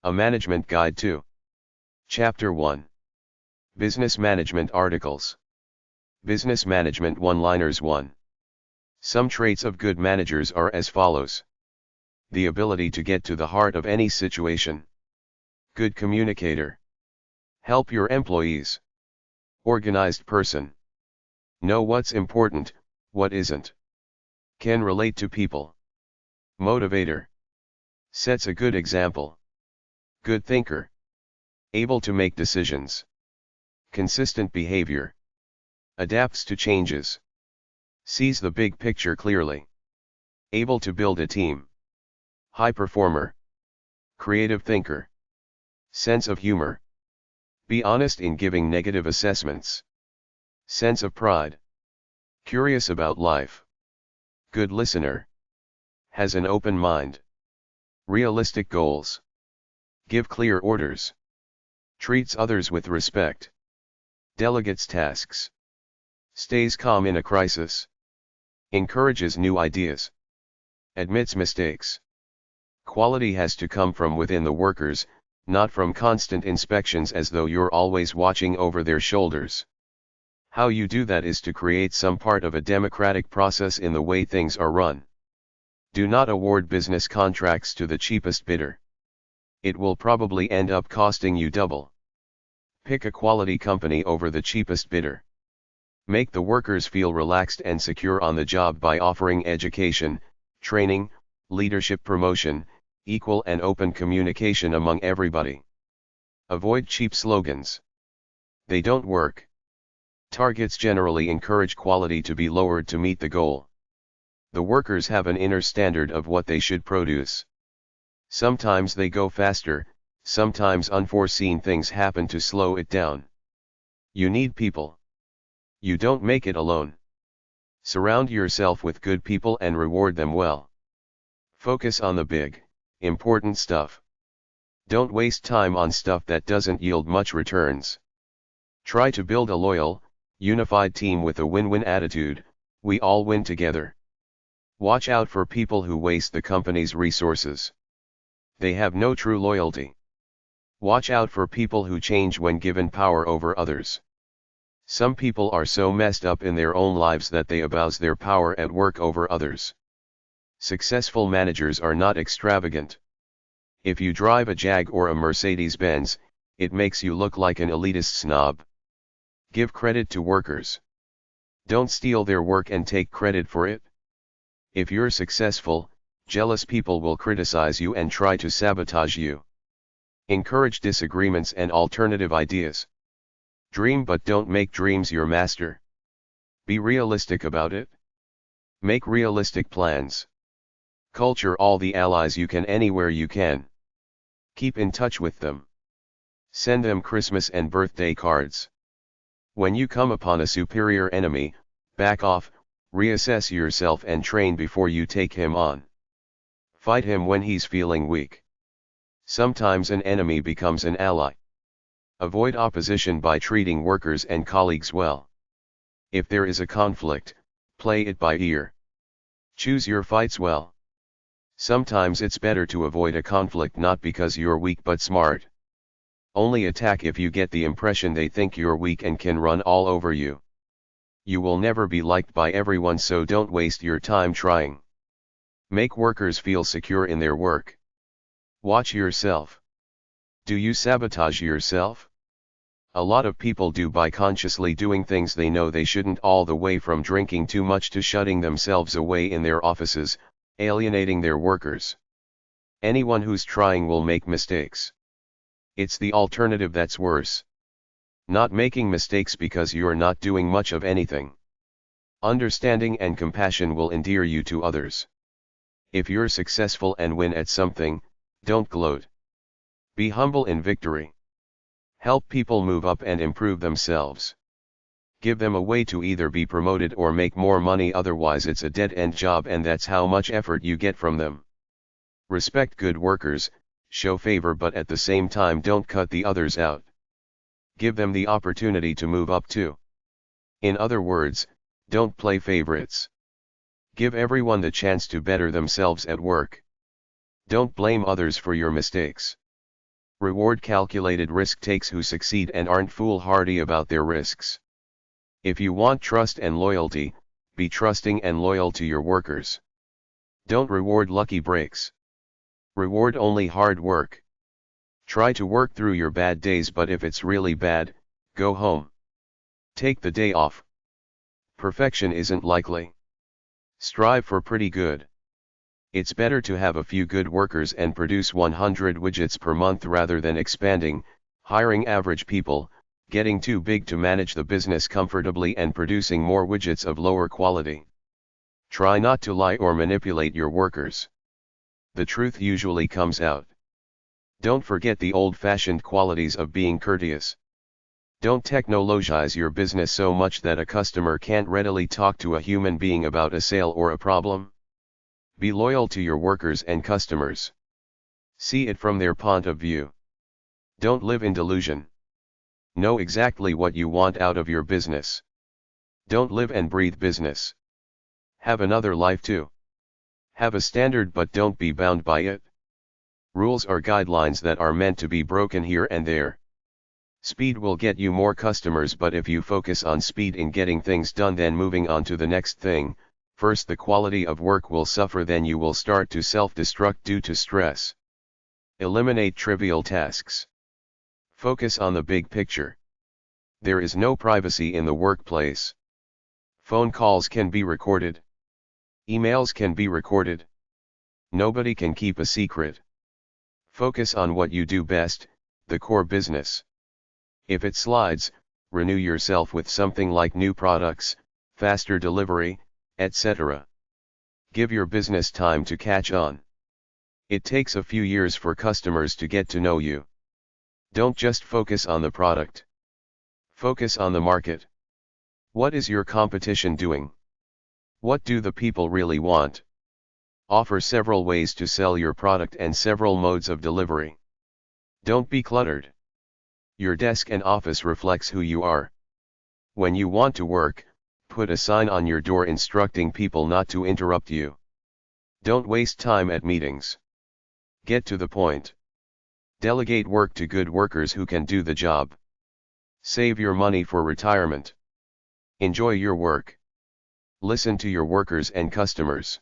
A Management Guide to Chapter 1. Business Management Articles. Business Management One-Liners 1. Some traits of good managers are as follows. The ability to get to the heart of any situation. Good communicator. Help your employees. Organized person. Know what's important, what isn't. Can relate to people. Motivator. Sets a good example. Good thinker. Able to make decisions. Consistent behavior. Adapts to changes. Sees the big picture clearly. Able to build a team. High performer. Creative thinker. Sense of humor. Be honest in giving negative assessments. Sense of pride. Curious about life. Good listener. Has an open mind. Realistic goals. Give clear orders. Treats others with respect. Delegates tasks. Stays calm in a crisis. Encourages new ideas. Admits mistakes. Quality has to come from within the workers, not from constant inspections as though you're always watching over their shoulders. How you do that is to create some part of a democratic process in the way things are run. Do not award business contracts to the cheapest bidder. It will probably end up costing you double. Pick a quality company over the cheapest bidder. Make the workers feel relaxed and secure on the job by offering education, training, leadership promotion, equal and open communication among everybody. Avoid cheap slogans. They don't work. Targets generally encourage quality to be lowered to meet the goal. The workers have an inner standard of what they should produce. Sometimes they go faster, sometimes unforeseen things happen to slow it down. You need people. You don't make it alone. Surround yourself with good people and reward them well. Focus on the big, important stuff. Don't waste time on stuff that doesn't yield much returns. Try to build a loyal, unified team with a win-win attitude. We all win together. Watch out for people who waste the company's resources. They have no true loyalty. Watch out for people who change when given power over others. Some people are so messed up in their own lives that they abuse their power at work over others. Successful managers are not extravagant. If you drive a Jag or a Mercedes-Benz, it makes you look like an elitist snob. Give credit to workers. Don't steal their work and take credit for it. If you're successful, jealous people will criticize you and try to sabotage you. Encourage disagreements and alternative ideas. Dream but don't make dreams your master. Be realistic about it. Make realistic plans. Culture all the allies you can anywhere you can. Keep in touch with them. Send them Christmas and birthday cards. When you come upon a superior enemy, back off, reassess yourself and train before you take him on. Fight him when he's feeling weak. Sometimes an enemy becomes an ally. Avoid opposition by treating workers and colleagues well. If there is a conflict, play it by ear. Choose your fights well. Sometimes it's better to avoid a conflict not because you're weak but smart. Only attack if you get the impression they think you're weak and can run all over you. You will never be liked by everyone, so don't waste your time trying. Make workers feel secure in their work. Watch yourself. Do you sabotage yourself? A lot of people do by consciously doing things they know they shouldn't, all the way from drinking too much to shutting themselves away in their offices, alienating their workers. Anyone who's trying will make mistakes. It's the alternative that's worse. Not making mistakes because you're not doing much of anything. Understanding and compassion will endear you to others. If you're successful and win at something, don't gloat. Be humble in victory. Help people move up and improve themselves. Give them a way to either be promoted or make more money, otherwise it's a dead-end job and that's how much effort you get from them. Respect good workers, show favor, but at the same time don't cut the others out. Give them the opportunity to move up too. In other words, don't play favorites. Give everyone the chance to better themselves at work. Don't blame others for your mistakes. Reward calculated risk takes who succeed and aren't foolhardy about their risks. If you want trust and loyalty, be trusting and loyal to your workers. Don't reward lucky breaks. Reward only hard work. Try to work through your bad days, but if it's really bad, go home. Take the day off. Perfection isn't likely. Strive for pretty good. It's better to have a few good workers and produce 100 widgets per month rather than expanding, hiring average people, getting too big to manage the business comfortably and producing more widgets of lower quality. Try not to lie or manipulate your workers. The truth usually comes out. Don't forget the old-fashioned qualities of being courteous. Don't technologize your business so much that a customer can't readily talk to a human being about a sale or a problem. Be loyal to your workers and customers. See it from their point of view. Don't live in delusion. Know exactly what you want out of your business. Don't live and breathe business. Have another life too. Have a standard but don't be bound by it. Rules are guidelines that are meant to be broken here and there. Speed will get you more customers, but if you focus on speed in getting things done then moving on to the next thing, first the quality of work will suffer, then you will start to self-destruct due to stress. Eliminate trivial tasks. Focus on the big picture. There is no privacy in the workplace. Phone calls can be recorded. Emails can be recorded. Nobody can keep a secret. Focus on what you do best, the core business. If it slides, renew yourself with something like new products, faster delivery, etc. Give your business time to catch on. It takes a few years for customers to get to know you. Don't just focus on the product. Focus on the market. What is your competition doing? What do the people really want? Offer several ways to sell your product and several modes of delivery. Don't be cluttered. Your desk and office reflects who you are. When you want to work, put a sign on your door instructing people not to interrupt you. Don't waste time at meetings. Get to the point. Delegate work to good workers who can do the job. Save your money for retirement. Enjoy your work. Listen to your workers and customers.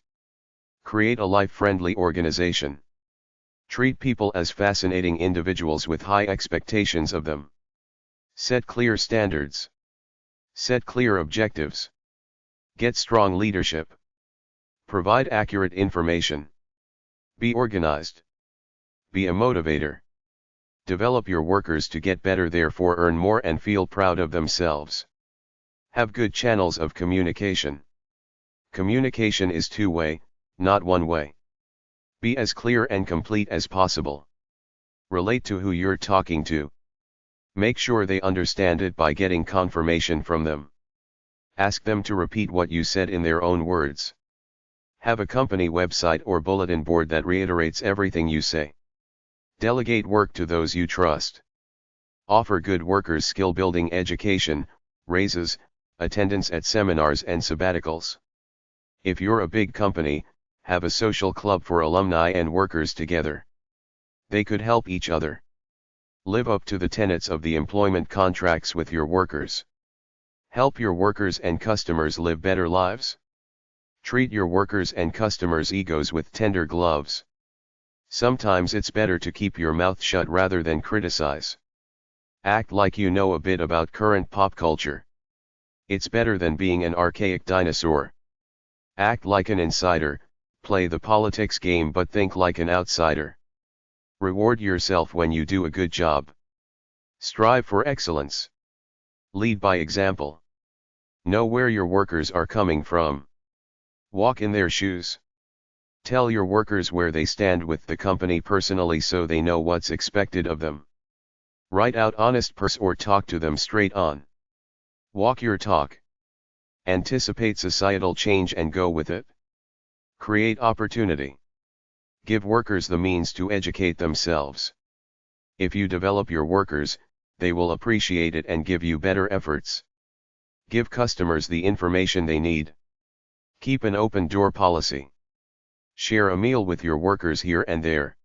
Create a life-friendly organization. Treat people as fascinating individuals with high expectations of them. Set clear standards. Set clear objectives. Get strong leadership. Provide accurate information. Be organized. Be a motivator. Develop your workers to get better, therefore earn more and feel proud of themselves. Have good channels of communication. Communication is two-way, not one-way. Be as clear and complete as possible. Relate to who you're talking to. Make sure they understand it by getting confirmation from them. Ask them to repeat what you said in their own words. Have a company website or bulletin board that reiterates everything you say. Delegate work to those you trust. Offer good workers skill-building education, raises, attendance at seminars and sabbaticals. If you're a big company, have a social club for alumni and workers together. They could help each other. Live up to the tenets of the employment contracts with your workers. Help your workers and customers live better lives. Treat your workers and customers' egos with tender gloves. Sometimes it's better to keep your mouth shut rather than criticize. Act like you know a bit about current pop culture. It's better than being an archaic dinosaur. Act like an insider, play the politics game but think like an outsider. Reward yourself when you do a good job. Strive for excellence. Lead by example. Know where your workers are coming from. Walk in their shoes. Tell your workers where they stand with the company personally so they know what's expected of them. Write out honest pers or talk to them straight on. Walk your talk. Anticipate societal change and go with it. Create opportunity. Give workers the means to educate themselves. If you develop your workers, they will appreciate it and give you better efforts. Give customers the information they need. Keep an open door policy. Share a meal with your workers here and there.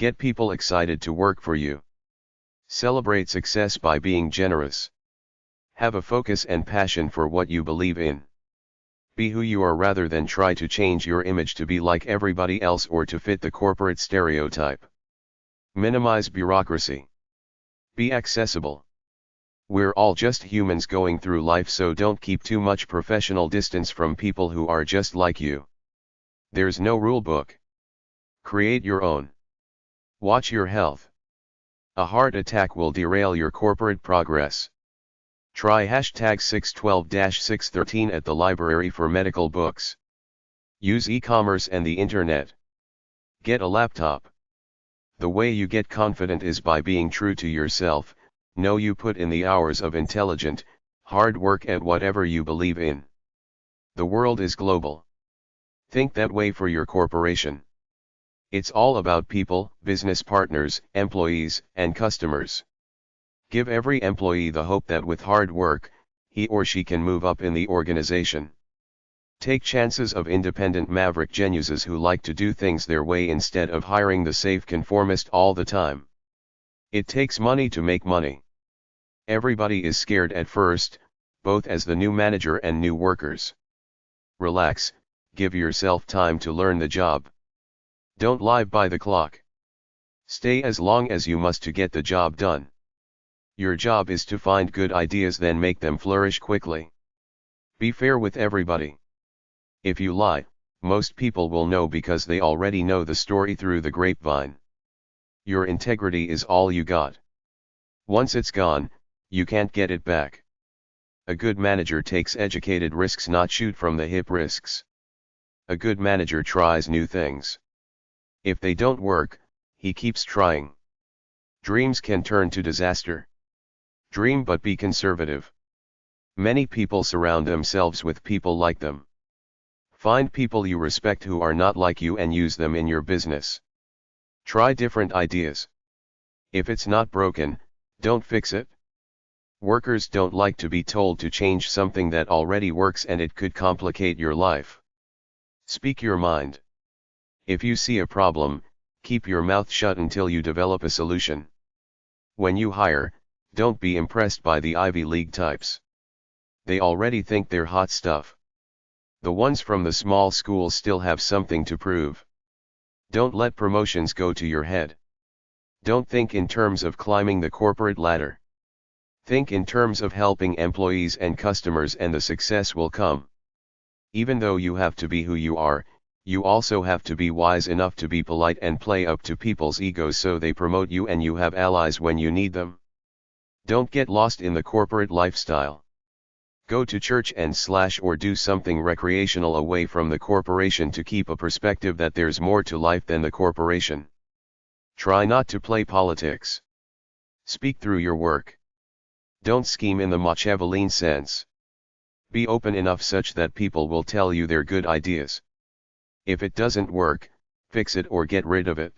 Get people excited to work for you. Celebrate success by being generous. Have a focus and passion for what you believe in. Be who you are rather than try to change your image to be like everybody else or to fit the corporate stereotype. Minimize bureaucracy. Be accessible. We're all just humans going through life, so don't keep too much professional distance from people who are just like you. There's no rule book. Create your own. Watch your health. A heart attack will derail your corporate progress. Try #612-613 at the library for medical books. Use e-commerce and the internet. Get a laptop. The way you get confident is by being true to yourself. Know you put in the hours of intelligent, hard work at whatever you believe in. The world is global. Think that way for your corporation. It's all about people, business partners, employees, and customers. Give every employee the hope that with hard work, he or she can move up in the organization. Take chances of independent maverick geniuses who like to do things their way instead of hiring the safe conformist all the time. It takes money to make money. Everybody is scared at first, both as the new manager and new workers. Relax, give yourself time to learn the job. Don't live by the clock. Stay as long as you must to get the job done. Your job is to find good ideas, then make them flourish quickly. Be fair with everybody. If you lie, most people will know because they already know the story through the grapevine. Your integrity is all you got. Once it's gone, you can't get it back. A good manager takes educated risks, not shoot from the hip risks. A good manager tries new things. If they don't work, he keeps trying. Dreams can turn to disaster. Dream but be conservative. Many people surround themselves with people like them. Find people you respect who are not like you and use them in your business. Try different ideas. If it's not broken, don't fix it. Workers don't like to be told to change something that already works, and it could complicate your life. Speak your mind. If you see a problem, keep your mouth shut until you develop a solution. When you hire, don't be impressed by the Ivy League types. They already think they're hot stuff. The ones from the small schools still have something to prove. Don't let promotions go to your head. Don't think in terms of climbing the corporate ladder. Think in terms of helping employees and customers, and the success will come. Even though you have to be who you are, you also have to be wise enough to be polite and play up to people's egos so they promote you and you have allies when you need them. Don't get lost in the corporate lifestyle. Go to church and or do something recreational away from the corporation to keep a perspective that there's more to life than the corporation. Try not to play politics. Speak through your work. Don't scheme in the Machiavellian sense. Be open enough such that people will tell you their good ideas. If it doesn't work, fix it or get rid of it.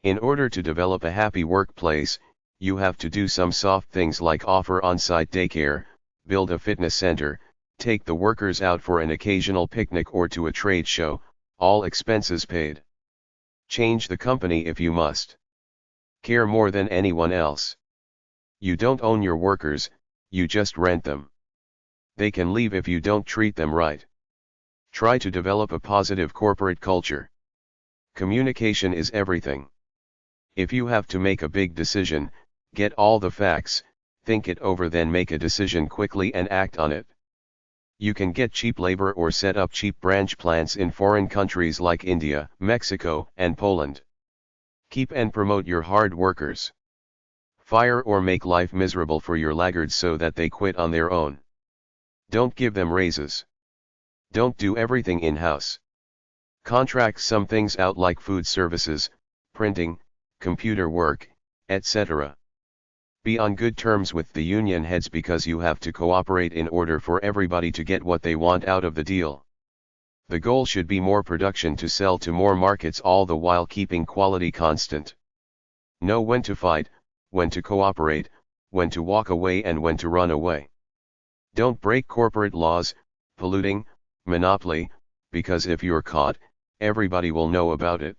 In order to develop a happy workplace, you have to do some soft things like offer on-site daycare, build a fitness center, take the workers out for an occasional picnic or to a trade show, all expenses paid. Change the company if you must. Care more than anyone else. You don't own your workers, you just rent them. They can leave if you don't treat them right. Try to develop a positive corporate culture. Communication is everything. If you have to make a big decision, get all the facts, think it over, then make a decision quickly and act on it. You can get cheap labor or set up cheap branch plants in foreign countries like India, Mexico, and Poland. Keep and promote your hard workers. Fire or make life miserable for your laggards so that they quit on their own. Don't give them raises. Don't do everything in-house. Contract some things out like food services, printing, computer work, etc. Be on good terms with the union heads because you have to cooperate in order for everybody to get what they want out of the deal. The goal should be more production to sell to more markets, all the while keeping quality constant. Know when to fight, when to cooperate, when to walk away and when to run away. Don't break corporate laws, polluting, monopoly, because if you're caught, everybody will know about it.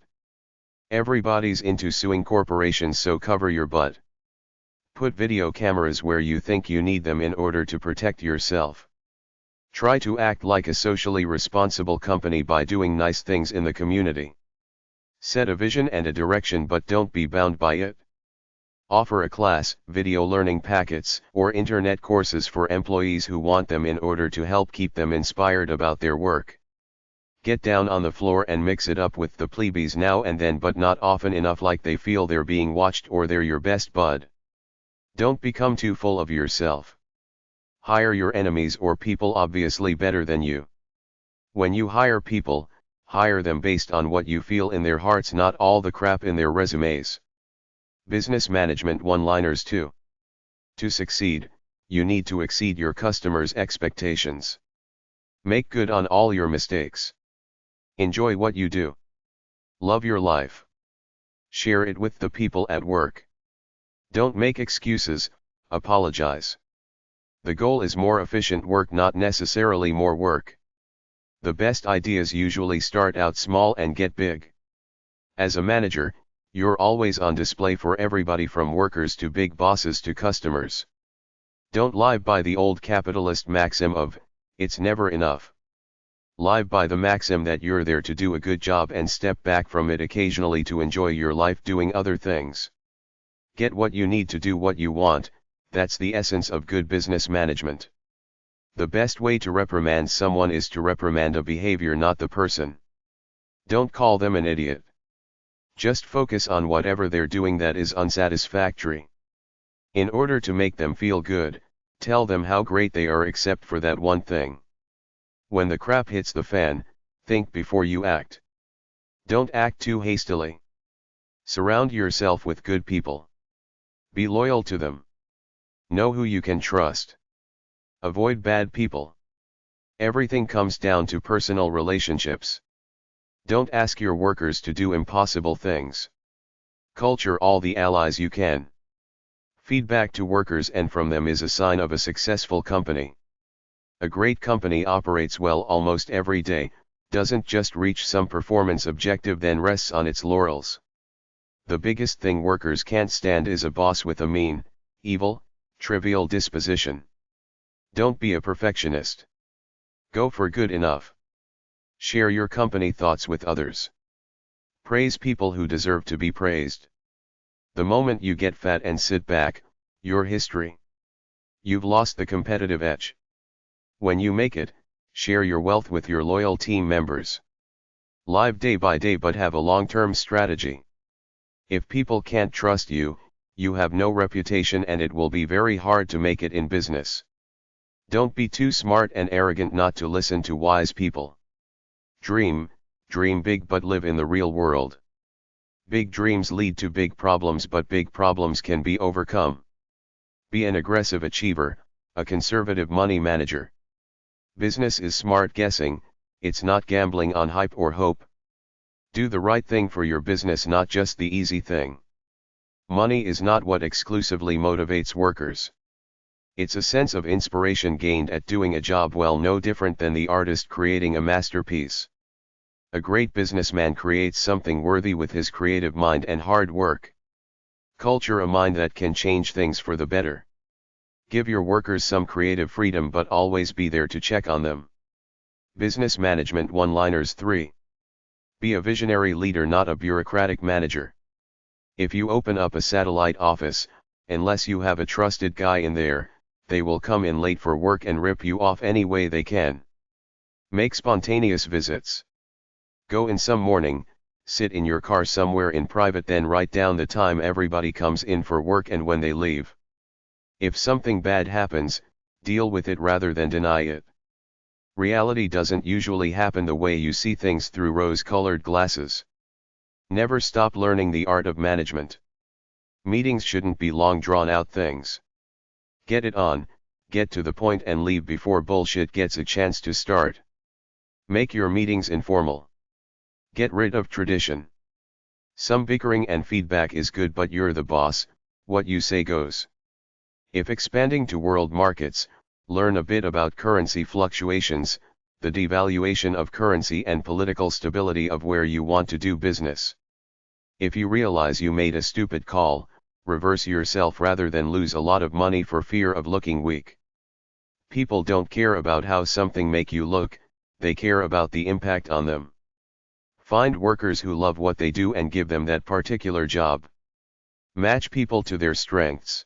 Everybody's into suing corporations, so cover your butt. Put video cameras where you think you need them in order to protect yourself. Try to act like a socially responsible company by doing nice things in the community. Set a vision and a direction, but don't be bound by it. Offer a class, video learning packets, or internet courses for employees who want them in order to help keep them inspired about their work. Get down on the floor and mix it up with the plebeies now and then, but not often enough like they feel they're being watched or they're your best bud. Don't become too full of yourself. Hire your enemies or people obviously better than you. When you hire people, hire them based on what you feel in their hearts, not all the crap in their resumes. Business management one-liners 2. To succeed, you need to exceed your customers' expectations. Make good on all your mistakes. Enjoy what you do. Love your life. Share it with the people at work. Don't make excuses, apologize. The goal is more efficient work, not necessarily more work. The best ideas usually start out small and get big. As a manager, you're always on display for everybody from workers to big bosses to customers. Don't live by the old capitalist maxim of, it's never enough. Live by the maxim that you're there to do a good job and step back from it occasionally to enjoy your life doing other things. Get what you need to do what you want, that's the essence of good business management. The best way to reprimand someone is to reprimand a behavior, not the person. Don't call them an idiot. Just focus on whatever they're doing that is unsatisfactory. In order to make them feel good, tell them how great they are except for that one thing. When the crap hits the fan, think before you act. Don't act too hastily. Surround yourself with good people. Be loyal to them. Know who you can trust. Avoid bad people. Everything comes down to personal relationships. Don't ask your workers to do impossible things. Culture all the allies you can. Feedback to workers and from them is a sign of a successful company. A great company operates well almost every day, doesn't just reach some performance objective then rests on its laurels. The biggest thing workers can't stand is a boss with a mean, evil, trivial disposition. Don't be a perfectionist. Go for good enough. Share your company thoughts with others. Praise people who deserve to be praised. The moment you get fat and sit back, you're history. You've lost the competitive edge. When you make it, share your wealth with your loyal team members. Live day by day but have a long-term strategy. If people can't trust you, you have no reputation and it will be very hard to make it in business. Don't be too smart and arrogant not to listen to wise people. Dream big but live in the real world. Big dreams lead to big problems, but big problems can be overcome. Be an aggressive achiever, a conservative money manager. Business is smart guessing, it's not gambling on hype or hope. Do the right thing for your business, not just the easy thing. Money is not what exclusively motivates workers. It's a sense of inspiration gained at doing a job well, no different than the artist creating a masterpiece. A great businessman creates something worthy with his creative mind and hard work. Culture a mind that can change things for the better. Give your workers some creative freedom, but always be there to check on them. Business management one-liners 3. Be a visionary leader, not a bureaucratic manager. If you open up a satellite office, unless you have a trusted guy in there, they will come in late for work and rip you off any way they can. Make spontaneous visits. Go in some morning, sit in your car somewhere in private, then write down the time everybody comes in for work and when they leave. If something bad happens, deal with it rather than deny it. Reality doesn't usually happen the way you see things through rose-colored glasses. Never stop learning the art of management. Meetings shouldn't be long drawn-out things. Get it on, get to the point and leave before bullshit gets a chance to start. Make your meetings informal. Get rid of tradition. Some bickering and feedback is good, but you're the boss, what you say goes. If expanding to world markets, learn a bit about currency fluctuations, the devaluation of currency and political stability of where you want to do business. If you realize you made a stupid call, reverse yourself rather than lose a lot of money for fear of looking weak. People don't care about how something make you look, they care about the impact on them. Find workers who love what they do and give them that particular job. Match people to their strengths.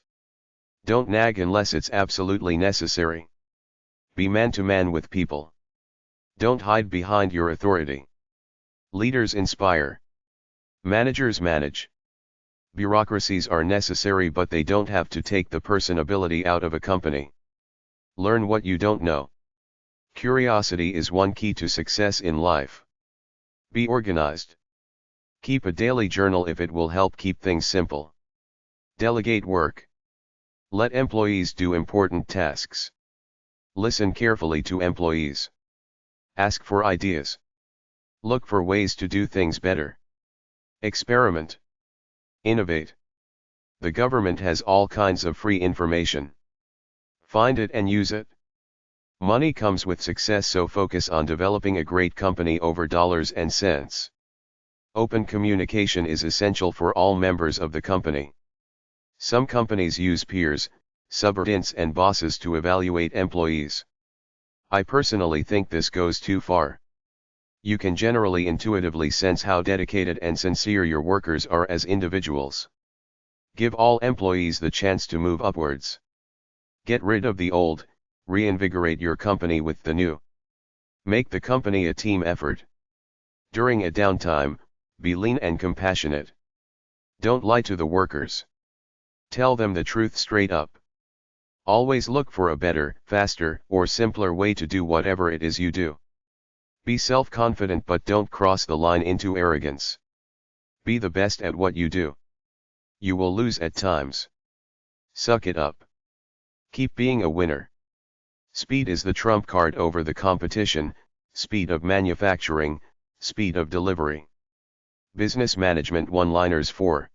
Don't nag unless it's absolutely necessary. Be man-to-man with people. Don't hide behind your authority. Leaders inspire. Managers manage. Bureaucracies are necessary, but they don't have to take the personability out of a company. Learn what you don't know. Curiosity is one key to success in life. Be organized. Keep a daily journal if it will help keep things simple. Delegate work. Let employees do important tasks. Listen carefully to employees. Ask for ideas. Look for ways to do things better. Experiment. Innovate. The government has all kinds of free information. Find it and use it. Money comes with success, so focus on developing a great company over dollars and cents. Open communication is essential for all members of the company. Some companies use peers, subordinates and bosses to evaluate employees. I personally think this goes too far. You can generally intuitively sense how dedicated and sincere your workers are as individuals. Give all employees the chance to move upwards. Get rid of the old, reinvigorate your company with the new. Make the company a team effort. During a downtime, be lean and compassionate. Don't lie to the workers. Tell them the truth straight up. Always look for a better, faster, or simpler way to do whatever it is you do. Be self-confident, but don't cross the line into arrogance. Be the best at what you do. You will lose at times. Suck it up. Keep being a winner. Speed is the trump card over the competition, speed of manufacturing, speed of delivery. Business Management One-Liners 4.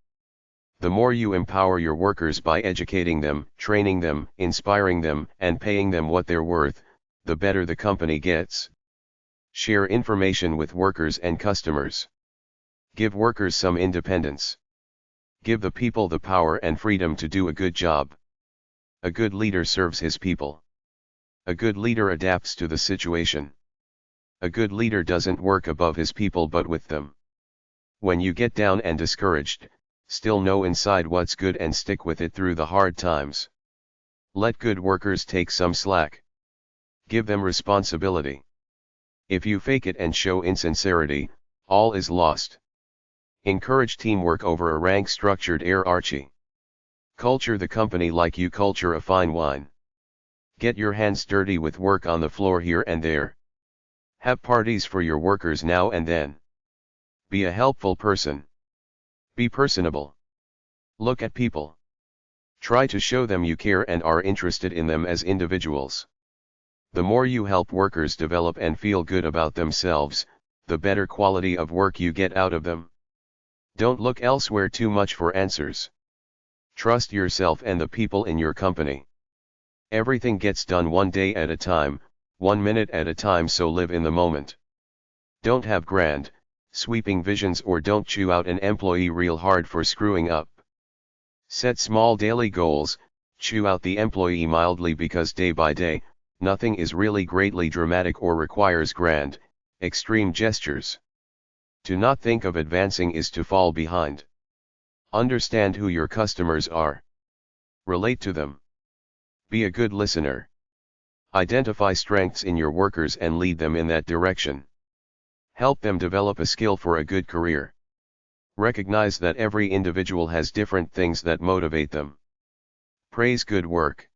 The more you empower your workers by educating them, training them, inspiring them, and paying them what they're worth, the better the company gets. Share information with workers and customers. Give workers some independence. Give the people the power and freedom to do a good job. A good leader serves his people. A good leader adapts to the situation. A good leader doesn't work above his people but with them. When you get down and discouraged, still know inside what's good and stick with it through the hard times. Let good workers take some slack. Give them responsibility. If you fake it and show insincerity, all is lost. Encourage teamwork over a rank-structured hierarchy. Culture the company like you culture a fine wine. Get your hands dirty with work on the floor here and there. Have parties for your workers now and then. Be a helpful person. Be personable. Look at people. Try to show them you care and are interested in them as individuals. The more you help workers develop and feel good about themselves, the better quality of work you get out of them. Don't look elsewhere too much for answers. Trust yourself and the people in your company. Everything gets done one day at a time, 1 minute at a time, so live in the moment. Don't have grand, sweeping visions, or don't chew out an employee real hard for screwing up. Set small daily goals, chew out the employee mildly, because day by day, nothing is really greatly dramatic or requires grand, extreme gestures. To not think of advancing is to fall behind. Understand who your customers are. Relate to them. Be a good listener. Identify strengths in your workers and lead them in that direction. Help them develop a skill for a good career. Recognize that every individual has different things that motivate them. Praise good work.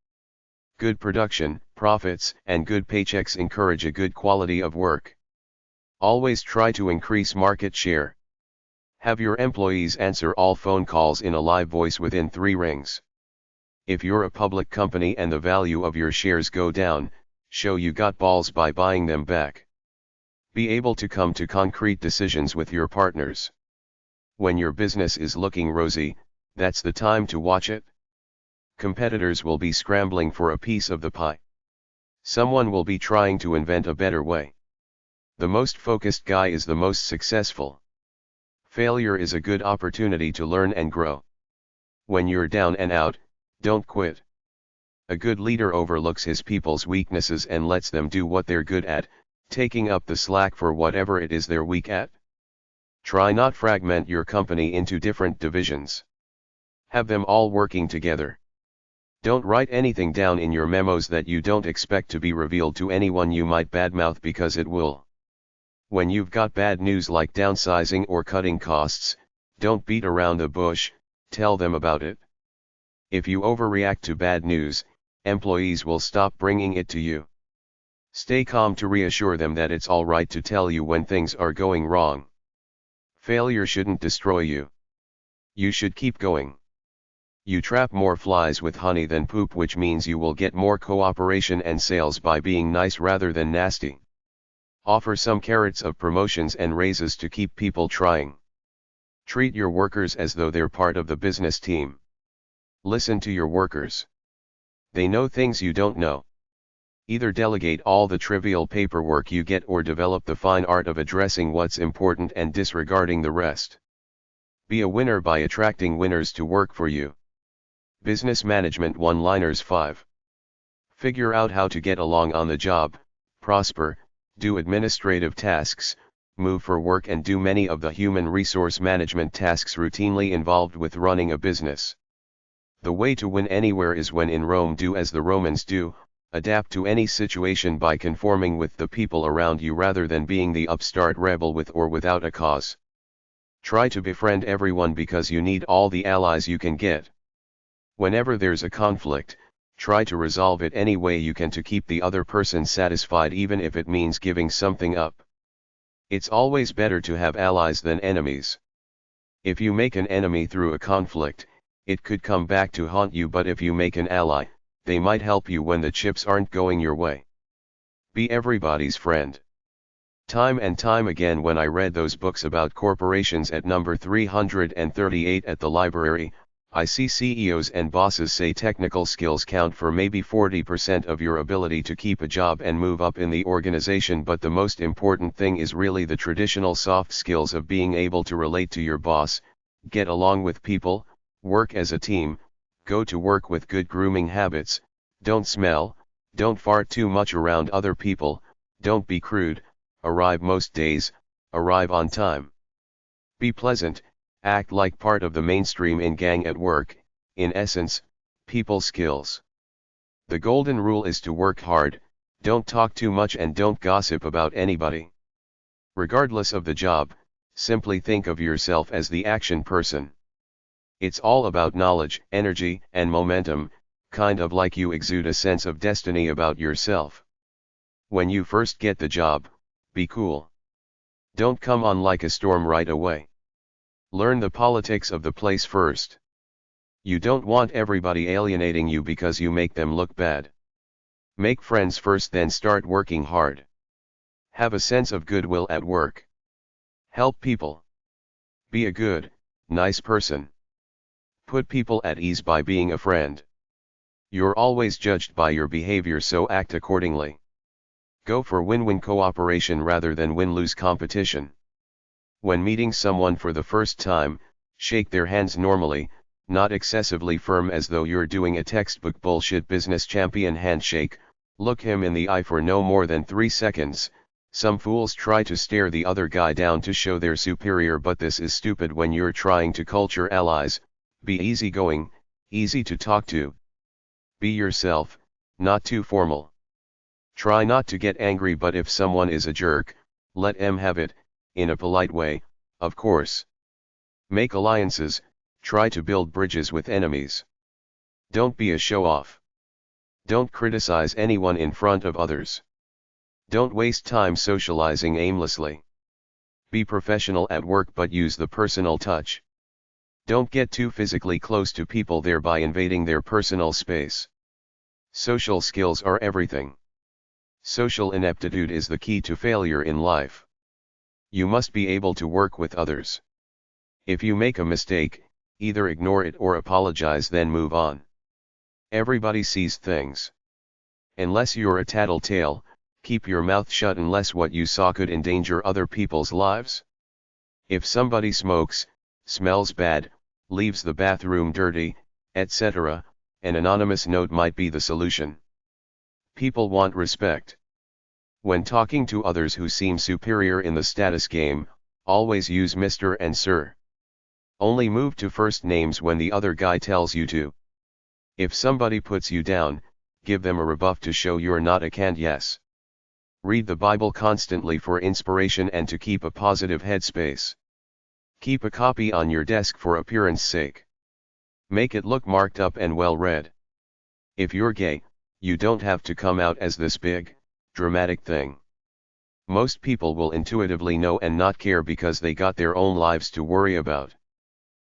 Good production, profits, and good paychecks encourage a good quality of work. Always try to increase market share. Have your employees answer all phone calls in a live voice within 3 rings. If you're a public company and the value of your shares go down, show you got balls by buying them back. Be able to come to concrete decisions with your partners. When your business is looking rosy, that's the time to watch it. Competitors will be scrambling for a piece of the pie. Someone will be trying to invent a better way. The most focused guy is the most successful. Failure is a good opportunity to learn and grow. When you're down and out, don't quit. A good leader overlooks his people's weaknesses and lets them do what they're good at, taking up the slack for whatever it is they're weak at. Try not fragment your company into different divisions. Have them all working together. Don't write anything down in your memos that you don't expect to be revealed to anyone you might badmouth, because it will. When you've got bad news like downsizing or cutting costs, don't beat around the bush, tell them about it. If you overreact to bad news, employees will stop bringing it to you. Stay calm to reassure them that it's all right to tell you when things are going wrong. Failure shouldn't destroy you. You should keep going. You trap more flies with honey than poop, which means you will get more cooperation and sales by being nice rather than nasty. Offer some carrots of promotions and raises to keep people trying. Treat your workers as though they're part of the business team. Listen to your workers. They know things you don't know. Either delegate all the trivial paperwork you get or develop the fine art of addressing what's important and disregarding the rest. Be a winner by attracting winners to work for you. Business Management One-Liners 5. Figure out how to get along on the job, prosper, do administrative tasks, move for work, and do many of the human resource management tasks routinely involved with running a business. The way to win anywhere is when in Rome, do as the Romans do, adapt to any situation by conforming with the people around you rather than being the upstart rebel with or without a cause. Try to befriend everyone because you need all the allies you can get. Whenever there's a conflict, try to resolve it any way you can to keep the other person satisfied, even if it means giving something up. It's always better to have allies than enemies. If you make an enemy through a conflict, it could come back to haunt you, but if you make an ally, they might help you when the chips aren't going your way. Be everybody's friend. Time and time again, when I read those books about corporations at number 338 at the library, I see CEOs and bosses say technical skills count for maybe 40% of your ability to keep a job and move up in the organization, but the most important thing is really the traditional soft skills of being able to relate to your boss, get along with people, work as a team, go to work with good grooming habits, don't smell, don't fart too much around other people, don't be crude, arrive most days, arrive on time. Be pleasant, act like part of the mainstream in gang at work, in essence, people skills. The golden rule is to work hard, don't talk too much, and don't gossip about anybody. Regardless of the job, simply think of yourself as the action person. It's all about knowledge, energy, and momentum, kind of like you exude a sense of destiny about yourself. When you first get the job, be cool. Don't come on like a storm right away. Learn the politics of the place first. You don't want everybody alienating you because you make them look bad. Make friends first, then start working hard. Have a sense of goodwill at work. Help people. Be a good, nice person. Put people at ease by being a friend. You're always judged by your behavior, so act accordingly. Go for win-win cooperation rather than win-lose competition. When meeting someone for the first time, shake their hands normally, not excessively firm as though you're doing a textbook bullshit business champion handshake. Look him in the eye for no more than 3 seconds. Some fools try to stare the other guy down to show they're superior, but this is stupid when you're trying to culture allies. Be easygoing, easy to talk to. Be yourself, not too formal. Try not to get angry, but if someone is a jerk, let them have it, in a polite way, of course. Make alliances, try to build bridges with enemies. Don't be a show-off. Don't criticize anyone in front of others. Don't waste time socializing aimlessly. Be professional at work, but use the personal touch. Don't get too physically close to people, thereby invading their personal space. Social skills are everything. Social ineptitude is the key to failure in life. You must be able to work with others. If you make a mistake, either ignore it or apologize, then move on. Everybody sees things. Unless you're a tattletale, keep your mouth shut unless what you saw could endanger other people's lives. If somebody smokes, smells bad, leaves the bathroom dirty, etc., an anonymous note might be the solution. People want respect. When talking to others who seem superior in the status game, always use Mr. and Sir. Only move to first names when the other guy tells you to. If somebody puts you down, give them a rebuff to show you're not a can't yes. Read the Bible constantly for inspiration and to keep a positive headspace. Keep a copy on your desk for appearance sake. Make it look marked up and well read. If you're gay, you don't have to come out as this big, dramatic thing. Most people will intuitively know and not care because they got their own lives to worry about.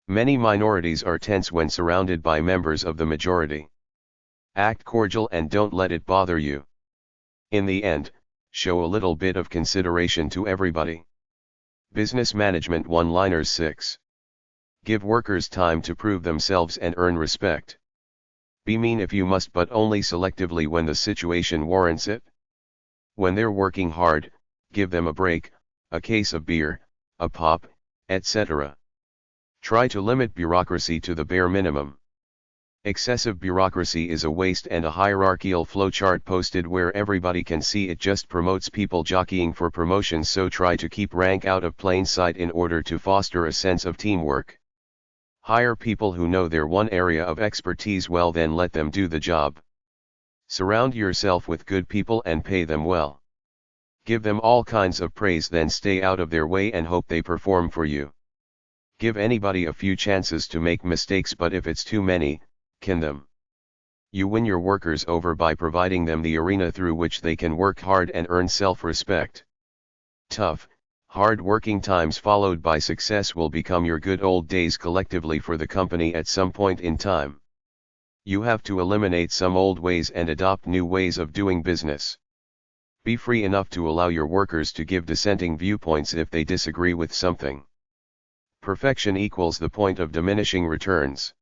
Many minorities are tense when surrounded by members of the majority. Act cordial and don't let it bother you. In the end, show a little bit of consideration to everybody. Business Management One-Liners 6. Give workers time to prove themselves and earn respect. Be mean if you must, but only selectively when the situation warrants it. When they're working hard, give them a break, a case of beer, a pop, etc. Try to limit bureaucracy to the bare minimum. Excessive bureaucracy is a waste, and a hierarchical flowchart posted where everybody can see it just promotes people jockeying for promotions, so try to keep rank out of plain sight in order to foster a sense of teamwork. Hire people who know their one area of expertise well, then let them do the job. Surround yourself with good people and pay them well. Give them all kinds of praise, then stay out of their way and hope they perform for you. Give anybody a few chances to make mistakes, but if it's too many, can them. You win your workers over by providing them the arena through which they can work hard and earn self-respect. Tough, hard-working times followed by success will become your good old days collectively for the company at some point in time. You have to eliminate some old ways and adopt new ways of doing business. Be free enough to allow your workers to give dissenting viewpoints if they disagree with something. Perfection equals the point of diminishing returns.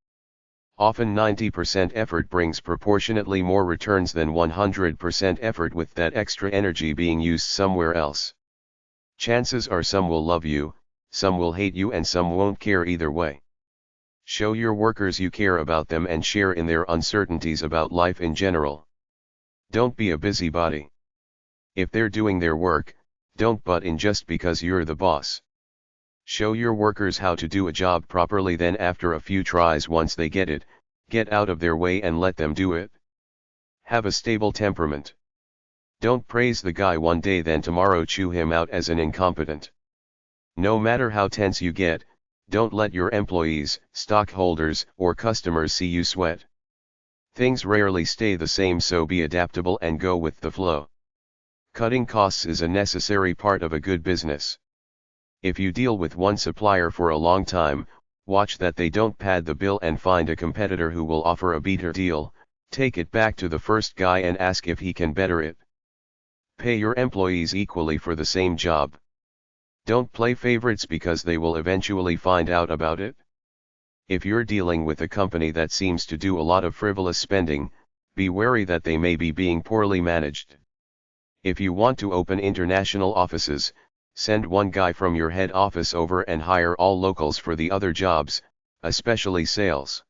Often 90% effort brings proportionately more returns than 100% effort, with that extra energy being used somewhere else. Chances are some will love you, some will hate you, and some won't care either way. Show your workers you care about them and share in their uncertainties about life in general. Don't be a busybody. If they're doing their work, don't butt in just because you're the boss. Show your workers how to do a job properly, then after a few tries, once they get it, get out of their way and let them do it. Have a stable temperament. Don't praise the guy one day, then tomorrow chew him out as an incompetent. No matter how tense you get, don't let your employees, stockholders, or customers see you sweat. Things rarely stay the same, so be adaptable and go with the flow. Cutting costs is a necessary part of a good business. If you deal with one supplier for a long time, watch that they don't pad the bill and find a competitor who will offer a better deal. Take it back to the first guy and ask if he can better it. Pay your employees equally for the same job. Don't play favorites because they will eventually find out about it. If you're dealing with a company that seems to do a lot of frivolous spending, be wary that they may be being poorly managed. If you want to open international offices, send one guy from your head office over and hire all locals for the other jobs, especially sales.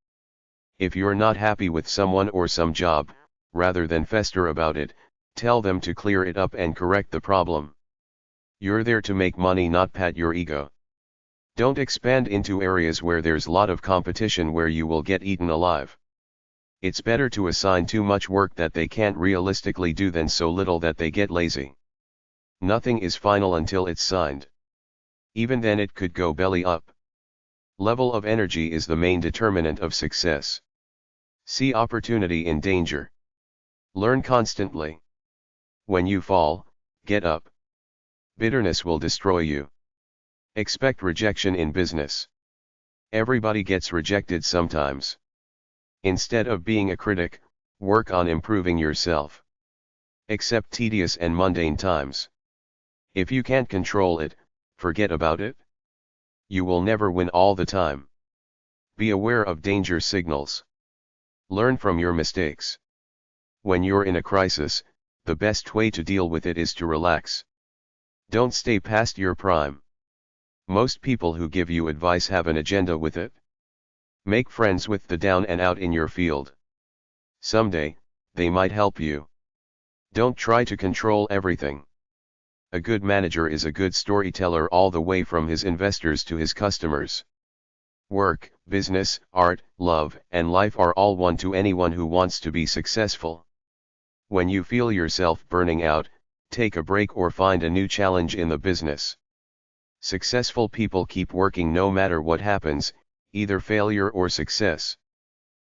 If you're not happy with someone or some job, rather than fester about it, tell them to clear it up and correct the problem. You're there to make money, not pat your ego. Don't expand into areas where there's a lot of competition, where you will get eaten alive. It's better to assign too much work that they can't realistically do than so little that they get lazy. Nothing is final until it's signed. Even then it could go belly up. Level of energy is the main determinant of success. See opportunity in danger. Learn constantly. When you fall, get up. Bitterness will destroy you. Expect rejection in business. Everybody gets rejected sometimes. Instead of being a critic, work on improving yourself. Accept tedious and mundane times. If you can't control it, forget about it. You will never win all the time. Be aware of danger signals. Learn from your mistakes. When you're in a crisis, the best way to deal with it is to relax. Don't stay past your prime. Most people who give you advice have an agenda with it. Make friends with the down and out in your field. Someday, they might help you. Don't try to control everything. A good manager is a good storyteller all the way from his investors to his customers. Work, business, art, love, and life are all one to anyone who wants to be successful. When you feel yourself burning out, take a break or find a new challenge in the business. Successful people keep working no matter what happens, either failure or success.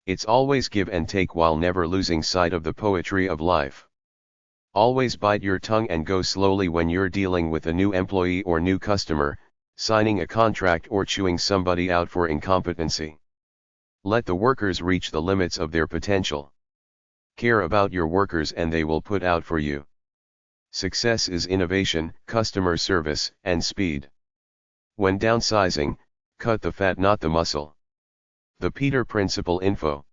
It's always give and take while never losing sight of the poetry of life. Always bite your tongue and go slowly when you're dealing with a new employee or new customer, signing a contract or chewing somebody out for incompetency. Let the workers reach the limits of their potential. Care about your workers and they will put out for you. Success is innovation, customer service, and speed. When downsizing, cut the fat not the muscle. The Peter Principle Info.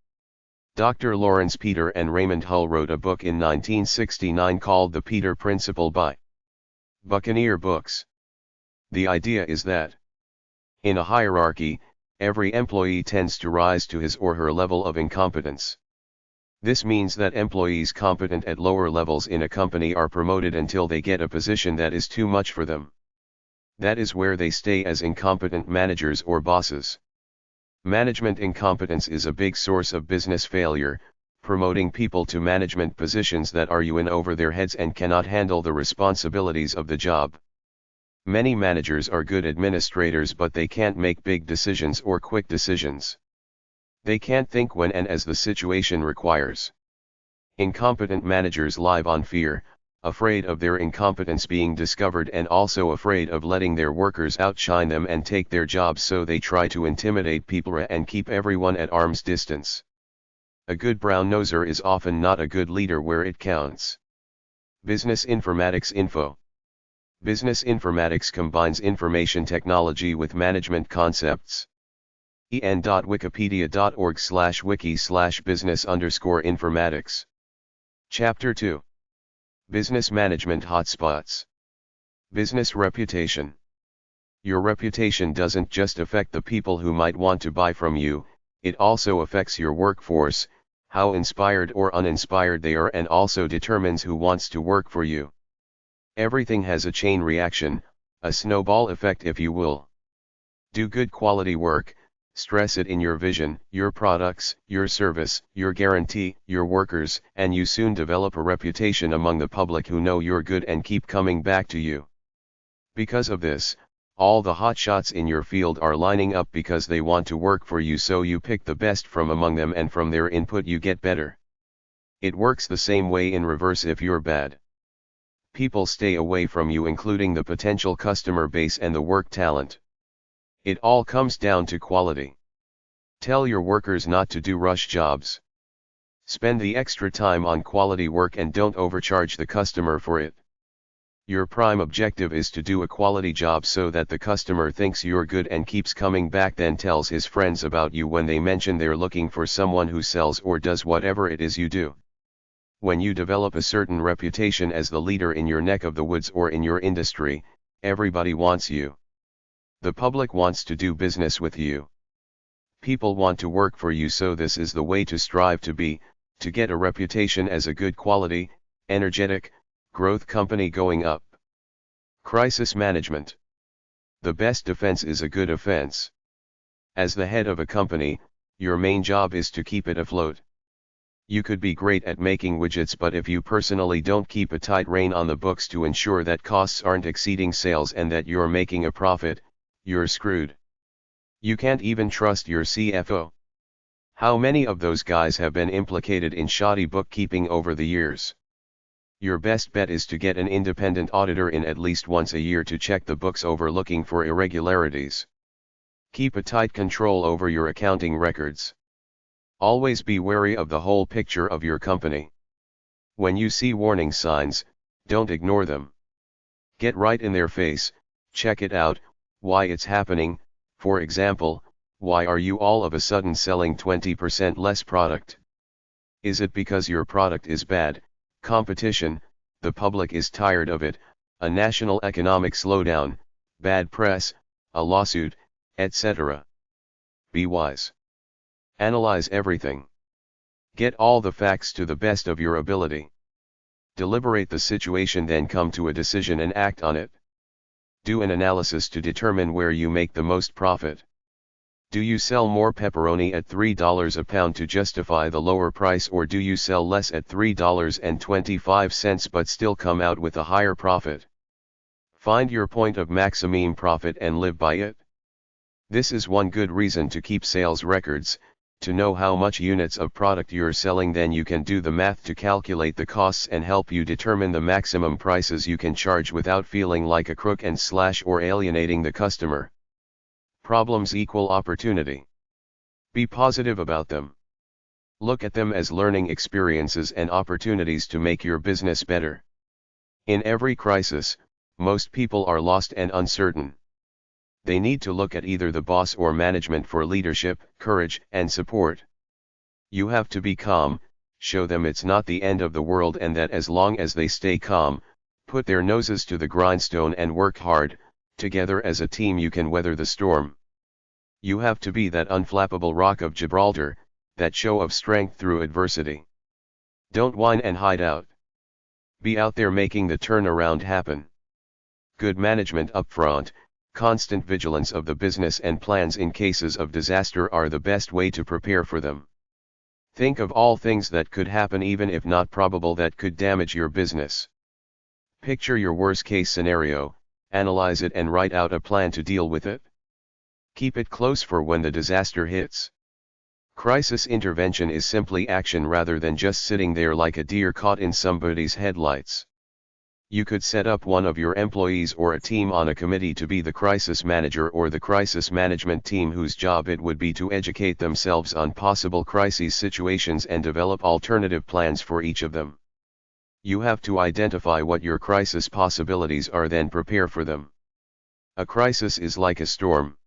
Dr. Lawrence Peter and Raymond Hull wrote a book in 1969 called The Peter Principle by Buccaneer Books. The idea is that, in a hierarchy, every employee tends to rise to his or her level of incompetence. This means that employees competent at lower levels in a company are promoted until they get a position that is too much for them. That is where they stay as incompetent managers or bosses. Management incompetence is a big source of business failure, promoting people to management positions that are in over their heads and cannot handle the responsibilities of the job. Many managers are good administrators but they can't make big decisions or quick decisions. They can't think when and as the situation requires. Incompetent managers live on fear, afraid of their incompetence being discovered and also afraid of letting their workers outshine them and take their jobs, so they try to intimidate people and keep everyone at arm's distance. A good brown-noser is often not a good leader where it counts. Business Informatics Info. Business informatics combines information technology with management concepts. en.wikipedia.org/wiki/business_informatics. Chapter 2. Business Management Hotspots. Business Reputation. Your reputation doesn't just affect the people who might want to buy from you, it also affects your workforce, how inspired or uninspired they are, and also determines who wants to work for you. Everything has a chain reaction, a snowball effect if you will. Do good quality work, stress it in your vision, your products, your service, your guarantee, your workers, and you soon develop a reputation among the public who know you're good and keep coming back to you. Because of this, all the hotshots in your field are lining up because they want to work for you, so you pick the best from among them and from their input you get better. It works the same way in reverse if you're bad. People stay away from you, including the potential customer base and the work talent. It all comes down to quality. Tell your workers not to do rush jobs. Spend the extra time on quality work and don't overcharge the customer for it. Your prime objective is to do a quality job so that the customer thinks you're good and keeps coming back, then tells his friends about you when they mention they're looking for someone who sells or does whatever it is you do. When you develop a certain reputation as the leader in your neck of the woods or in your industry, everybody wants you. The public wants to do business with you. People want to work for you, so this is the way to strive to get a reputation as a good quality, energetic, growth company going up. Crisis management. The best defense is a good offense. As the head of a company, your main job is to keep it afloat. You could be great at making widgets, but if you personally don't keep a tight rein on the books to ensure that costs aren't exceeding sales and that you're making a profit, you're screwed. You can't even trust your CFO. How many of those guys have been implicated in shoddy bookkeeping over the years? Your best bet is to get an independent auditor in at least once a year to check the books over, looking for irregularities. Keep a tight control over your accounting records. Always be wary of the whole picture of your company. When you see warning signs, don't ignore them. Get right in their face, check it out, why it's happening. For example, why are you all of a sudden selling 20% less product? Is it because your product is bad, competition, the public is tired of it, a national economic slowdown, bad press, a lawsuit, etc. Be wise. Analyze everything. Get all the facts to the best of your ability. Deliberate the situation, then come to a decision and act on it. Do an analysis to determine where you make the most profit. Do you sell more pepperoni at $3 a pound to justify the lower price, or do you sell less at $3.25 but still come out with a higher profit? Find your point of maximum profit and live by it. This is one good reason to keep sales records, to know how much units of product you're selling. Then you can do the math to calculate the costs and help you determine the maximum prices you can charge without feeling like a crook and slash or alienating the customer. Problems equal opportunity. Be positive about them. Look at them as learning experiences and opportunities to make your business better. In every crisis, most people are lost and uncertain. They need to look at either the boss or management for leadership, courage, and support. You have to be calm, show them it's not the end of the world, and that as long as they stay calm, put their noses to the grindstone and work hard, together as a team you can weather the storm. You have to be that unflappable rock of Gibraltar, that show of strength through adversity. Don't whine and hide out. Be out there making the turnaround happen. Good management up front, constant vigilance of the business and plans in cases of disaster are the best way to prepare for them. Think of all things that could happen, even if not probable, that could damage your business. Picture your worst case scenario, analyze it and write out a plan to deal with it. Keep it close for when the disaster hits. Crisis intervention is simply action rather than just sitting there like a deer caught in somebody's headlights. You could set up one of your employees or a team on a committee to be the crisis manager or the crisis management team, whose job it would be to educate themselves on possible crisis situations and develop alternative plans for each of them. You have to identify what your crisis possibilities are, then prepare for them. A crisis is like a storm.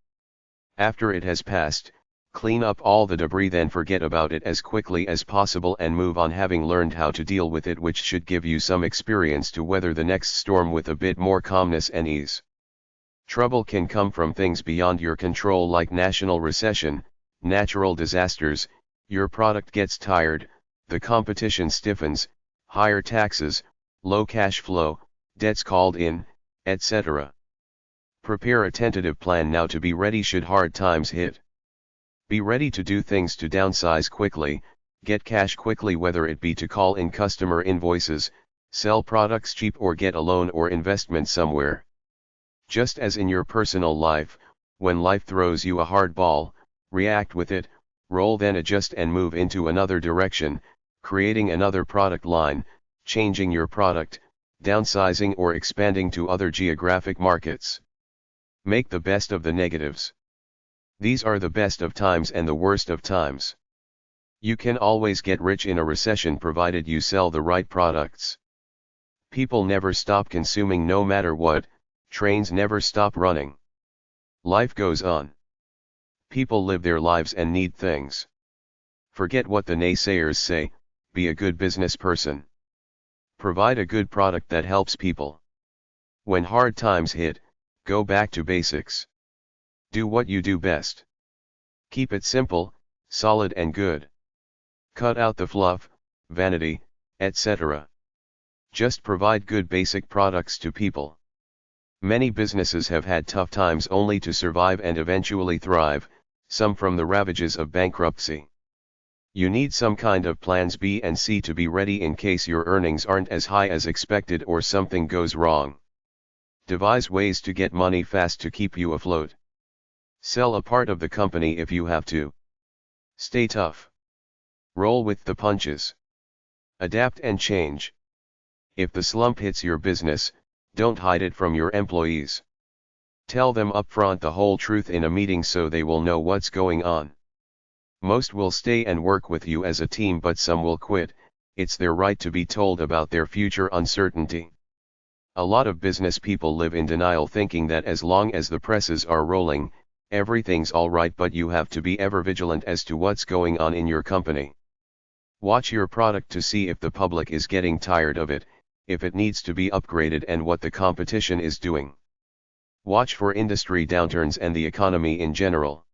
After it has passed, clean up all the debris, then forget about it as quickly as possible and move on, having learned how to deal with it, which should give you some experience to weather the next storm with a bit more calmness and ease. Trouble can come from things beyond your control, like national recession, natural disasters, your product gets tired, the competition stiffens, higher taxes, low cash flow, debts called in, etc. Prepare a tentative plan now to be ready should hard times hit. Be ready to do things to downsize quickly, get cash quickly, whether it be to call in customer invoices, sell products cheap, or get a loan or investment somewhere. Just as in your personal life, when life throws you a hard ball, react with it, roll, then adjust and move into another direction, creating another product line, changing your product, downsizing or expanding to other geographic markets. Make the best of the negatives. These are the best of times and the worst of times. You can always get rich in a recession provided you sell the right products. People never stop consuming no matter what, trains never stop running. Life goes on. People live their lives and need things. Forget what the naysayers say, be a good business person. Provide a good product that helps people. When hard times hit, go back to basics. Do what you do best. Keep it simple, solid and good. Cut out the fluff, vanity, etc. Just provide good basic products to people. Many businesses have had tough times only to survive and eventually thrive, some from the ravages of bankruptcy. You need some kind of plans B and C to be ready in case your earnings aren't as high as expected or something goes wrong. Devise ways to get money fast to keep you afloat. Sell a part of the company if you have to. Stay tough. Roll with the punches. Adapt and change. If the slump hits your business, don't hide it from your employees. Tell them upfront the whole truth in a meeting so they will know what's going on. Most will stay and work with you as a team, but some will quit. It's their right to be told about their future uncertainty. A lot of business people live in denial, thinking that as long as the presses are rolling, everything's alright, but you have to be ever vigilant as to what's going on in your company. Watch your product to see if the public is getting tired of it, if it needs to be upgraded, and what the competition is doing. Watch for industry downturns and the economy in general.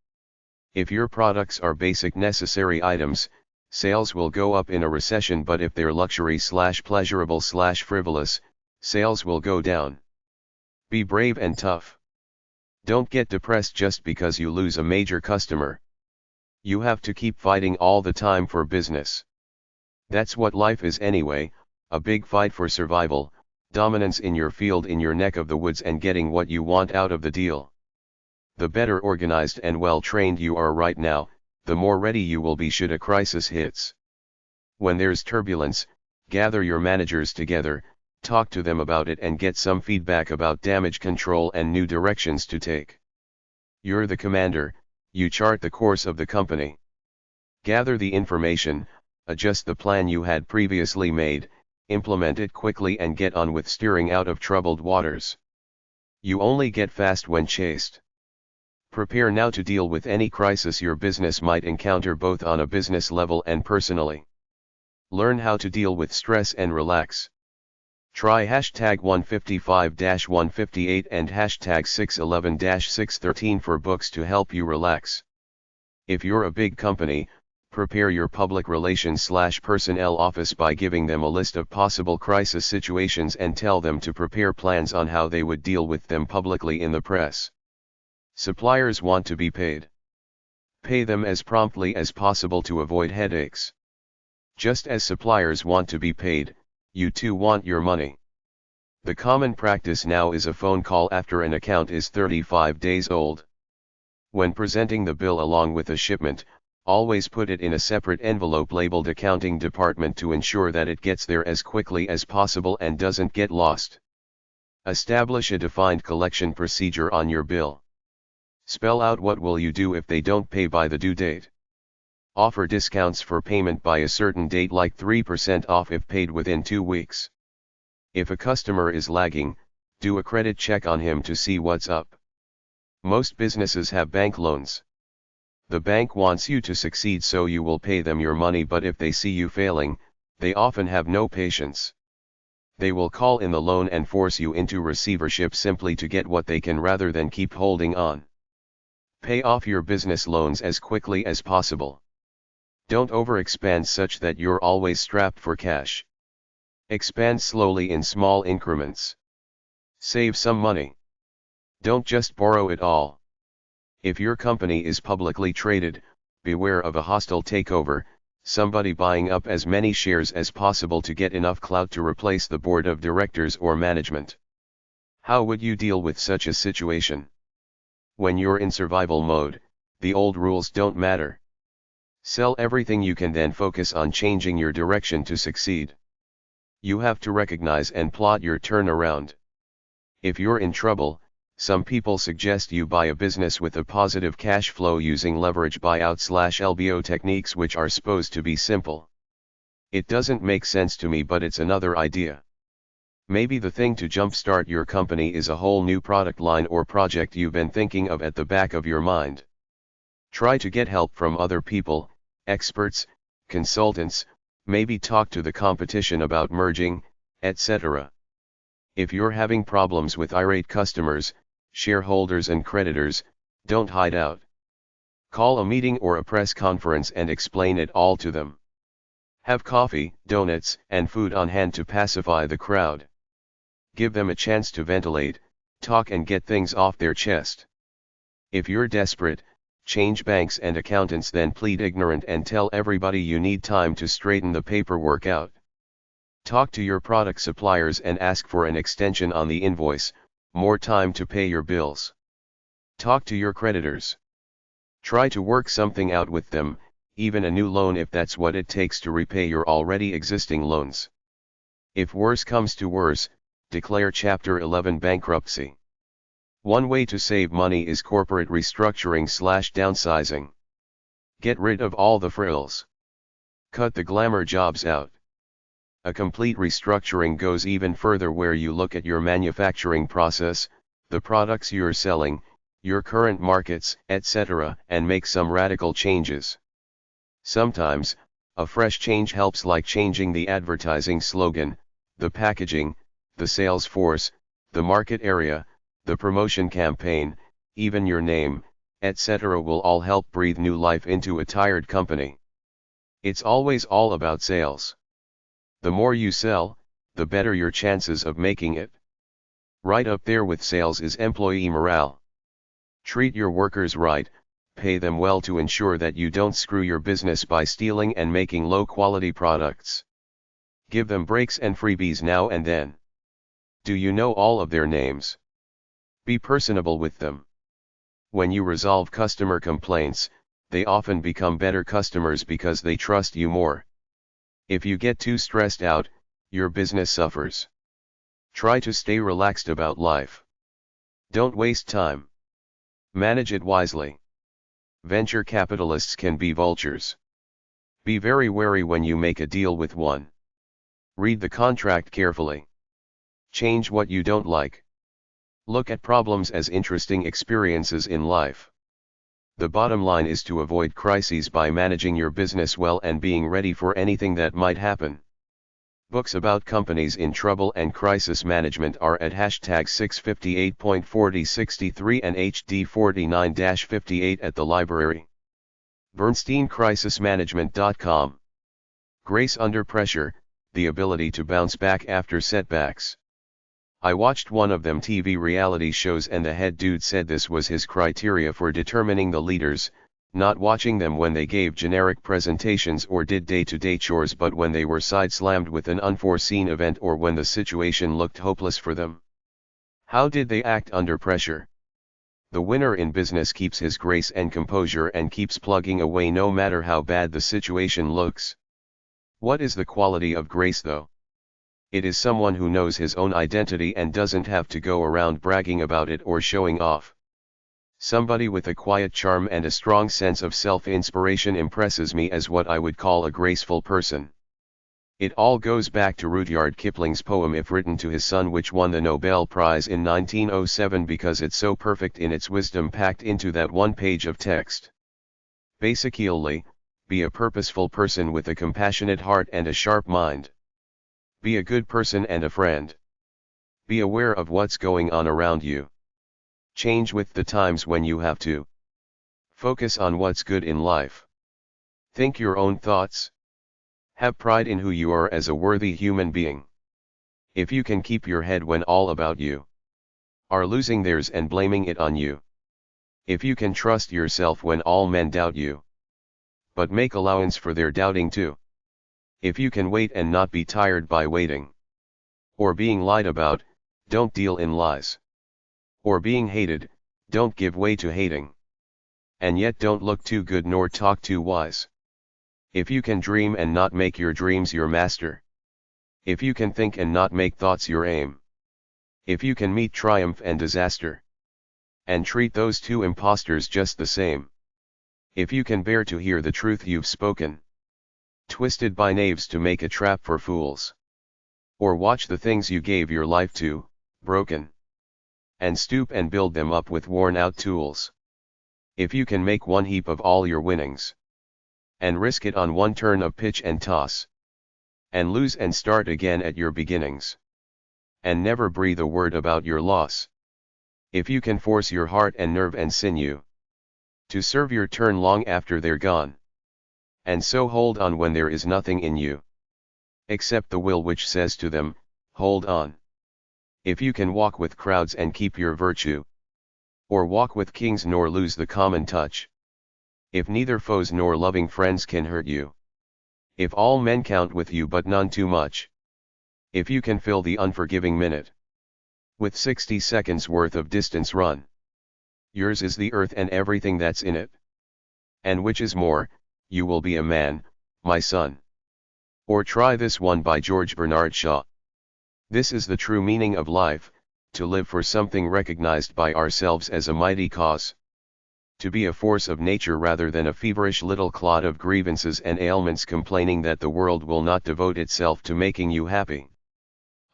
If your products are basic necessary items, sales will go up in a recession, but if they're luxury/pleasurable/frivolous, sales will go down. Be brave and tough. Don't get depressed just because you lose a major customer. You have to keep fighting all the time for business. That's what life is anyway, a big fight for survival, dominance in your field, in your neck of the woods, and getting what you want out of the deal. The better organized and well trained you are right now, the more ready you will be should a crisis hits. When there's turbulence, gather your managers together, talk to them about it, and get some feedback about damage control and new directions to take. You're the commander, you chart the course of the company. Gather the information, adjust the plan you had previously made, implement it quickly, and get on with steering out of troubled waters. You only get fast when chased. Prepare now to deal with any crisis your business might encounter, both on a business level and personally. Learn how to deal with stress and relax. Try #155-158 and #611-613 for books to help you relax. If you're a big company, prepare your public relations/personnel office by giving them a list of possible crisis situations and tell them to prepare plans on how they would deal with them publicly in the press. Suppliers want to be paid. Pay them as promptly as possible to avoid headaches. Just as suppliers want to be paid, you too want your money. The common practice now is a phone call after an account is 35 days old. When presenting the bill along with a shipment, always put it in a separate envelope labeled Accounting Department to ensure that it gets there as quickly as possible and doesn't get lost. Establish a defined collection procedure on your bill. Spell out what will you do if they don't pay by the due date. Offer discounts for payment by a certain date, like 3% off if paid within 2 weeks. If a customer is lagging, do a credit check on him to see what's up. Most businesses have bank loans. The bank wants you to succeed, so you will pay them your money, but if they see you failing, they often have no patience. They will call in the loan and force you into receivership simply to get what they can rather than keep holding on. Pay off your business loans as quickly as possible. Don't overexpand such that you're always strapped for cash. Expand slowly in small increments. Save some money. Don't just borrow it all. If your company is publicly traded, beware of a hostile takeover, somebody buying up as many shares as possible to get enough clout to replace the board of directors or management. How would you deal with such a situation? When you're in survival mode, the old rules don't matter. Sell everything you can, then focus on changing your direction to succeed. You have to recognize and plot your turnaround. If you're in trouble, some people suggest you buy a business with a positive cash flow using leverage buyout/LBO techniques, which are supposed to be simple. It doesn't make sense to me, but it's another idea. Maybe the thing to jumpstart your company is a whole new product line or project you've been thinking of at the back of your mind. Try to get help from other people, experts, consultants, maybe talk to the competition about merging, etc. If you're having problems with irate customers, shareholders and creditors, don't hide out. Call a meeting or a press conference and explain it all to them. Have coffee, donuts, and food on hand to pacify the crowd. Give them a chance to ventilate, talk, and get things off their chest. If you're desperate, change banks and accountants, then plead ignorant and tell everybody you need time to straighten the paperwork out. Talk to your product suppliers and ask for an extension on the invoice, more time to pay your bills. Talk to your creditors. Try to work something out with them, even a new loan if that's what it takes to repay your already existing loans. If worse comes to worse, declare Chapter 11 bankruptcy. One way to save money is corporate restructuring/downsizing. Get rid of all the frills. Cut the glamour jobs out. A complete restructuring goes even further, where you look at your manufacturing process, the products you're selling, your current markets, etc., and make some radical changes. Sometimes, a fresh change helps, like changing the advertising slogan, the packaging, the sales force, the market area, the promotion campaign, even your name, etc. will all help breathe new life into a tired company. It's always all about sales. The more you sell, the better your chances of making it. Right up there with sales is employee morale. Treat your workers right, pay them well to ensure that you don't screw your business by stealing and making low-quality products. Give them breaks and freebies now and then. Do you know all of their names? Be personable with them. When you resolve customer complaints, they often become better customers because they trust you more. If you get too stressed out, your business suffers. Try to stay relaxed about life. Don't waste time. Manage it wisely. Venture capitalists can be vultures. Be very wary when you make a deal with one. Read the contract carefully. Change what you don't like. Look at problems as interesting experiences in life. The bottom line is to avoid crises by managing your business well and being ready for anything that might happen. Books about companies in trouble and crisis management are at #658.4063 and HD49-58 at the library. BernsteinCrisisManagement.com. Grace under pressure, the ability to bounce back after setbacks. I watched one of them TV reality shows and the head dude said this was his criteria for determining the leaders, not watching them when they gave generic presentations or did day-to-day chores, but when they were side-slammed with an unforeseen event or when the situation looked hopeless for them. How did they act under pressure? The winner in business keeps his grace and composure and keeps plugging away no matter how bad the situation looks. What is the quality of grace though? It is someone who knows his own identity and doesn't have to go around bragging about it or showing off. Somebody with a quiet charm and a strong sense of self-inspiration impresses me as what I would call a graceful person. It all goes back to Rudyard Kipling's poem If Written to His Son, which won the Nobel Prize in 1907 because it's so perfect in its wisdom packed into that one page of text. Basically, be a purposeful person with a compassionate heart and a sharp mind. Be a good person and a friend. Be aware of what's going on around you. Change with the times when you have to. Focus on what's good in life. Think your own thoughts. Have pride in who you are as a worthy human being. If you can keep your head when all about you are losing theirs and blaming it on you. If you can trust yourself when all men doubt you, but make allowance for their doubting too. If you can wait and not be tired by waiting, or being lied about, don't deal in lies. Or being hated, don't give way to hating. And yet don't look too good nor talk too wise. If you can dream and not make your dreams your master. If you can think and not make thoughts your aim. If you can meet triumph and disaster, and treat those two impostors just the same. If you can bear to hear the truth you've spoken, twisted by knaves to make a trap for fools. Or watch the things you gave your life to, broken, and stoop and build them up with worn-out tools. If you can make one heap of all your winnings, and risk it on one turn of pitch and toss, and lose and start again at your beginnings, and never breathe a word about your loss. If you can force your heart and nerve and sinew to serve your turn long after they're gone, and so hold on when there is nothing in you except the will which says to them, hold on. If you can walk with crowds and keep your virtue, or walk with kings nor lose the common touch. If neither foes nor loving friends can hurt you. If all men count with you but none too much. If you can fill the unforgiving minute with 60 seconds worth of distance run. Yours is the earth and everything that's in it. And which is more, you will be a man, my son. Or try this one by George Bernard Shaw. This is the true meaning of life, to live for something recognized by ourselves as a mighty cause. To be a force of nature rather than a feverish little clod of grievances and ailments complaining that the world will not devote itself to making you happy.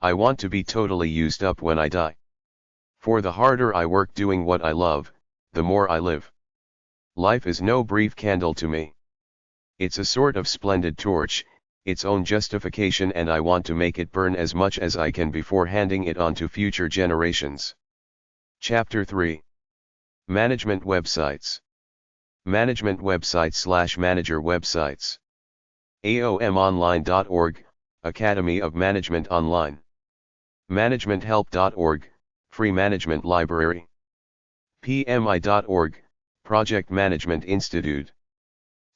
I want to be totally used up when I die. For the harder I work doing what I love, the more I live. Life is no brief candle to me. It's a sort of splendid torch, its own justification, and I want to make it burn as much as I can before handing it on to future generations. Chapter 3. Management Websites. Management Websites / Manager Websites. aomonline.org, Academy of Management Online. managementhelp.org, Free Management Library. pmi.org, Project Management Institute.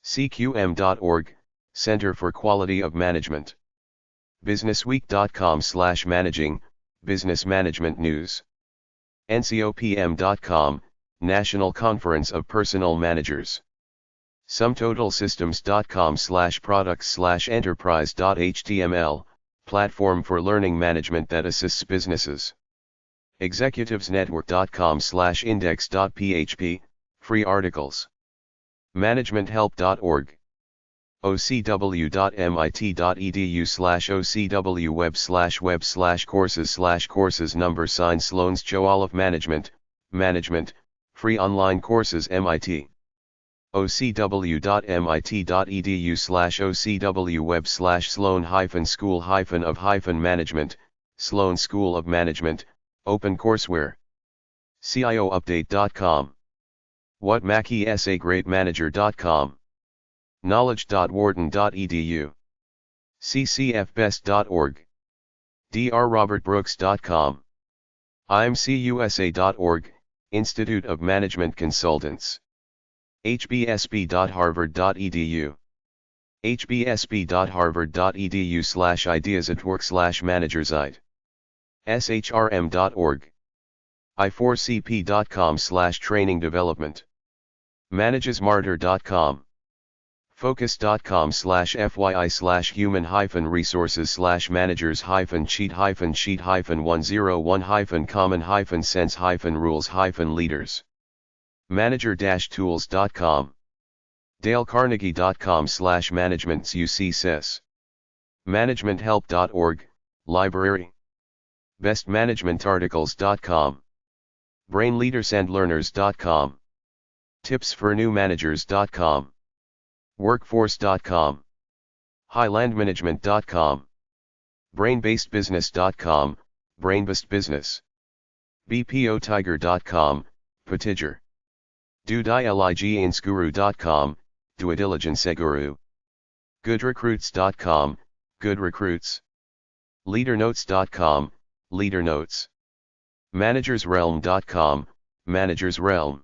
cqm.org, Center for Quality of Management. businessweek.com/managing, Business Management News. ncopm.com, National Conference of Personnel Managers. sumtotalsystems.com/products/enterprise.html, platform for learning management that assists businesses. executivesnetwork.com/index.php, free articles. managementhelp.org. ocw.mit.edu/ocwweb/courses/courses number sign Sloan's Journal of Management, free online courses MIT. ocw.mit.edu/ocwweb/sloan-school-of-management, Sloan School of Management, OpenCourseWare. cioupdate.com. What makes a great manager.com. knowledge.wharton.edu. ccfbest.org. drrobertbrooks.com. imcusa.org, Institute of Management Consultants. hbsp.harvard.edu. hbsp.harvard.edu/ideas@work/managersite. shrm.org. i4cp.com/training development. managesmarter.com. focus.com/fyi/human-resources/managers-cheat-101-common-sense-rules-leaders. manager-tools.com. dalecarnegie.com/managementsuccess. managementhelp.org, library. bestmanagementarticles.com. brainleadersandlearners.com. tipsfornewmanagers.com. workforce.com. highlandmanagement.com. brainbasedbusiness.com, brainbasedbusiness. bpotiger.com, Patiger. dudiligensguru.com, duidiligenceguru. goodrecruits.com, goodrecruits. leadernotes.com, leadernotes. managersrealm.com, managersrealm.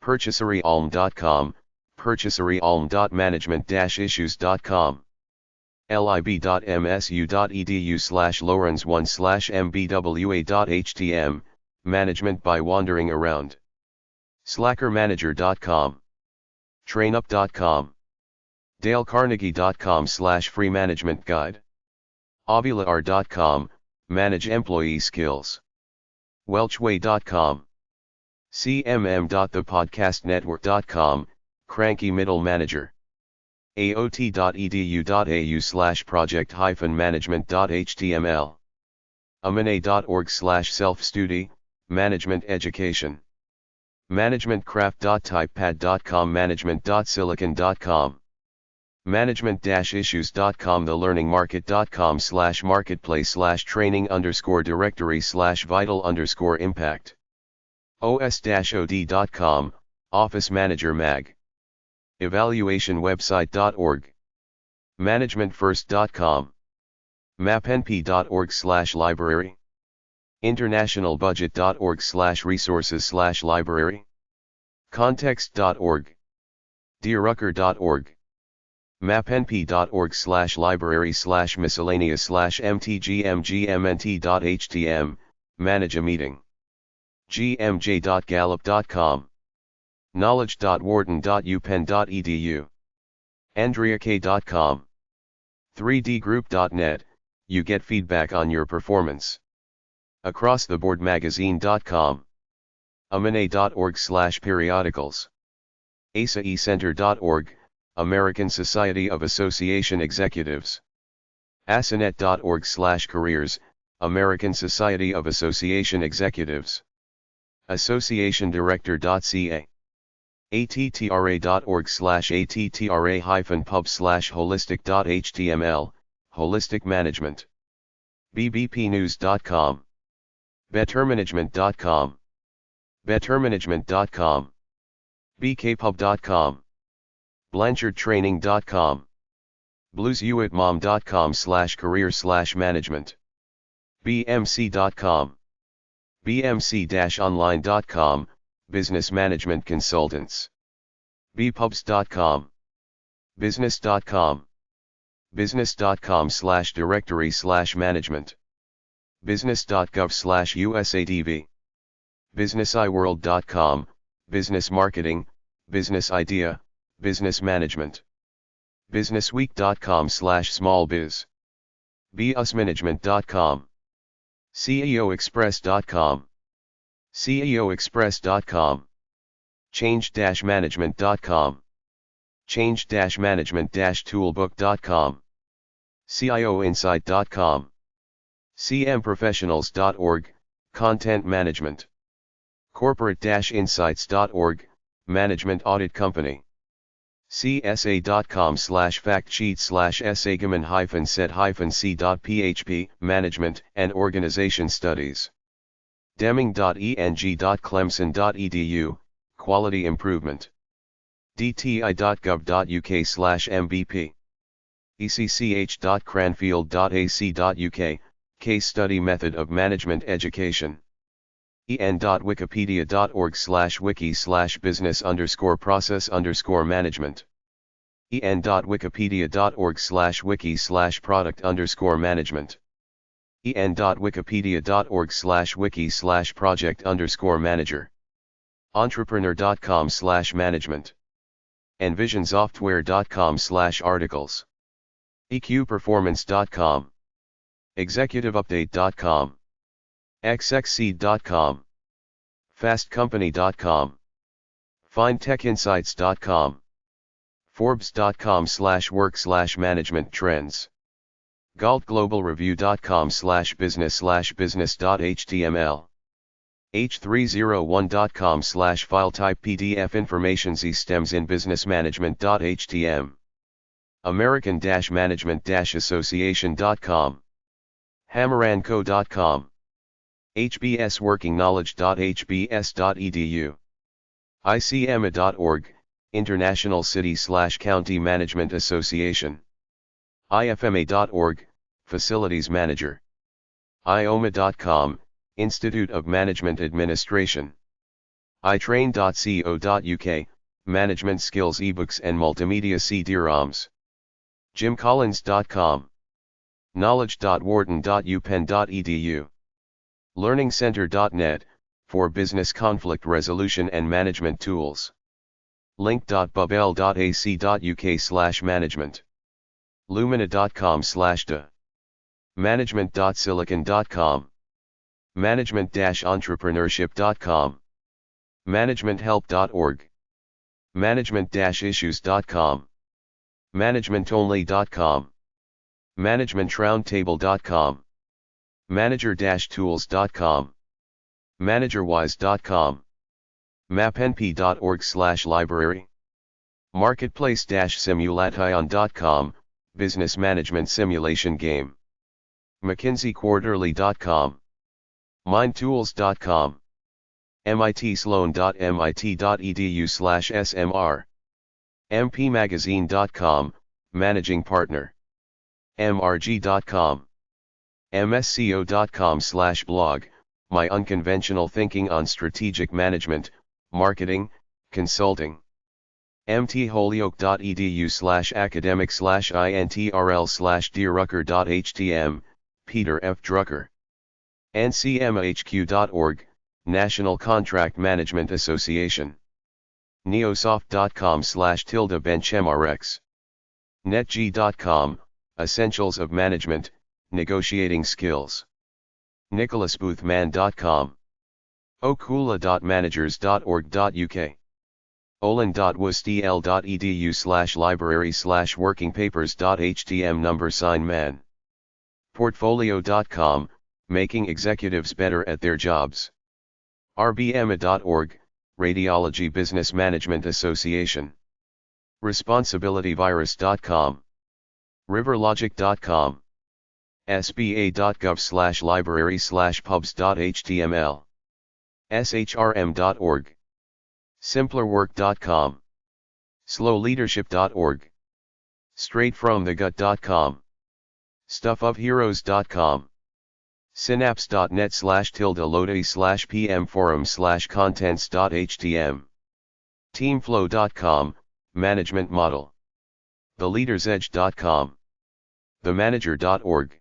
purchaseryalm.com, purchaseryalm.management-issues.com. lib.msu.edu/lawrence1/mbwa.htm, management by wandering around. slackermanager.com. trainup.com. dalecarnegie.com/free management guide. avilar.com, manage employee skills. welchway.com. cmm.thepodcastnetwork.com, cranky middle manager. aot.edu.au/project-management.html. amane.org/self-study, management education. managementcraft.typepad.com, management.silicon.com. management-issues.com, thelearningmarket.com/marketplace/training_directory/vital_impact. os-od.com, Office Manager Mag. evaluationwebsite.org. managementfirst.com. mapnp.org/library. internationalbudget.org/resources/library. context.org. deerucker.org. mapnp.org/library/miscellaneous/mtgmgmnt.htm, manage a meeting. gmj.gallup.com. knowledge.wharton.upenn.edu. andreak.com. 3dgroup.net, you get feedback on your performance. acrosstheboardmagazine.com. amane.org/periodicals. asaecenter.org, American Society of Association Executives. asanet.org/careers, American Society of Association Executives. associationdirector.ca. attra.org/atttra-pub/holistic.html, holistic management. bbpnews.com. bettermanagement.com. bettermanagement.com, bkpub.com, blanchardtraining.com, bluesyouatmom.com/career/management, bmc.com, bmc-online.com, business management consultants, bpubs.com, business.com, business.com/directory/management, business.gov/usadv, businessiworld.com, business marketing, business idea, business management, businessweek.com/smallbiz, busmanagement.com, ceoexpress.com, ceoexpress.com, change-management.com, change-management-toolbook.com, cioinsight.com, cmprofessionals.org, content management, corporate-insights.org, management audit company, csa.com/fact-sheet/sagaman-set-c.php, management and organization studies, deming.eng.clemson.edu, quality improvement, dti.gov.uk/mbp, ecch.cranfield.ac.uk, case study method of management education, en.wikipedia.org/wiki/business_process_management, en.wikipedia.org/wiki/product_management, en.wikipedia.org/wiki/project_manager, entrepreneur.com/management, envisionsoftware.com/articles, eqperformance.com, executiveupdate.com, xxseed.com, fastcompany.com, findtechinsights.com, forbes.com/work/management trends, galtglobalreview.com/business/business.html, h301.com/filetype PDF information stems in businessmanagement.htm, american-management-association.com, hammeranco.com, hbsworkingknowledge.hbs.edu, icma.org, International City/County Management Association, ifma.org, Facilities Manager, ioma.com, Institute of Management Administration, itrain.co.uk, Management Skills eBooks and Multimedia CD-ROMs, jimcollins.com, knowledge.wharton.upenn.edu, learningcenter.net, for business conflict resolution and management tools, link.babel.ac.uk/management, lumina.com/da, management.silicon.com, management-entrepreneurship.com, managementhelp.org, management-issues.com, managementonly.com, managementroundtable.com, manager-tools.com, managerwise.com, mapnp.org/library, marketplace-simulation.com, business management simulation game, mckinseyquarterly.com, mindtools.com, mitsloan.mit.edu/smr, mpmagazine.com, managing partner, mrg.com, msco.com/blog, my unconventional thinking on strategic management, marketing, consulting, mtholyoke.edu/academic/intrl/drucker.htm, Peter F. Drucker, ncmhq.org, National Contract Management Association, neosoft.com/benchmrx, netg.com, Essentials of Management, Negotiating Skills, nicholasboothman.com, okula.managers.org.uk, olin.wstl.edu/library/workingpapers.htm #man, portfolio.com, Making Executives Better at Their Jobs, rbma.org, Radiology Business Management Association, responsibilityvirus.com, riverlogic.com, sba.gov/library/pubs.html, shrm.org, simplerwork.com, slowleadership.org, straightfromthegut.com, stuffofheroes.com, synapse.net/lodi/pm/forum/contents.htm, teamflow.com, management model, theleadersedge.com, themanager.org,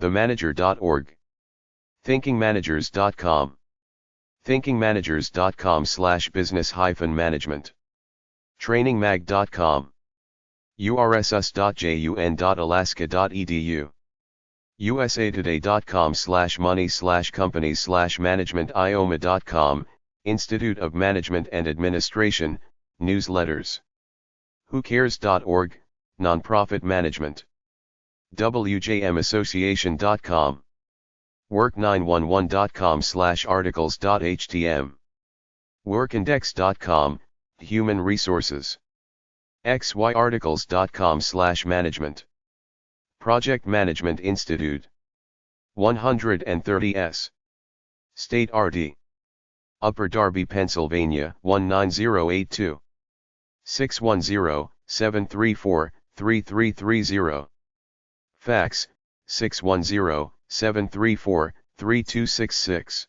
themanager.org, thinkingmanagers.com, thinkingmanagers.com/business-management, trainingmag.com, ursus.jun.alaska.edu, usatoday.com/money/companies/management, Institute of Management and Administration, newsletters, whocares.org, nonprofit management, wjmassociation.com, work911.com/articles.htm, workindex.com, human resources, xyarticles.com/management, Project Management Institute, 130S, State RD, Upper Darby, Pennsylvania, 19082, 610-734-3330, fax, 610-734-3266,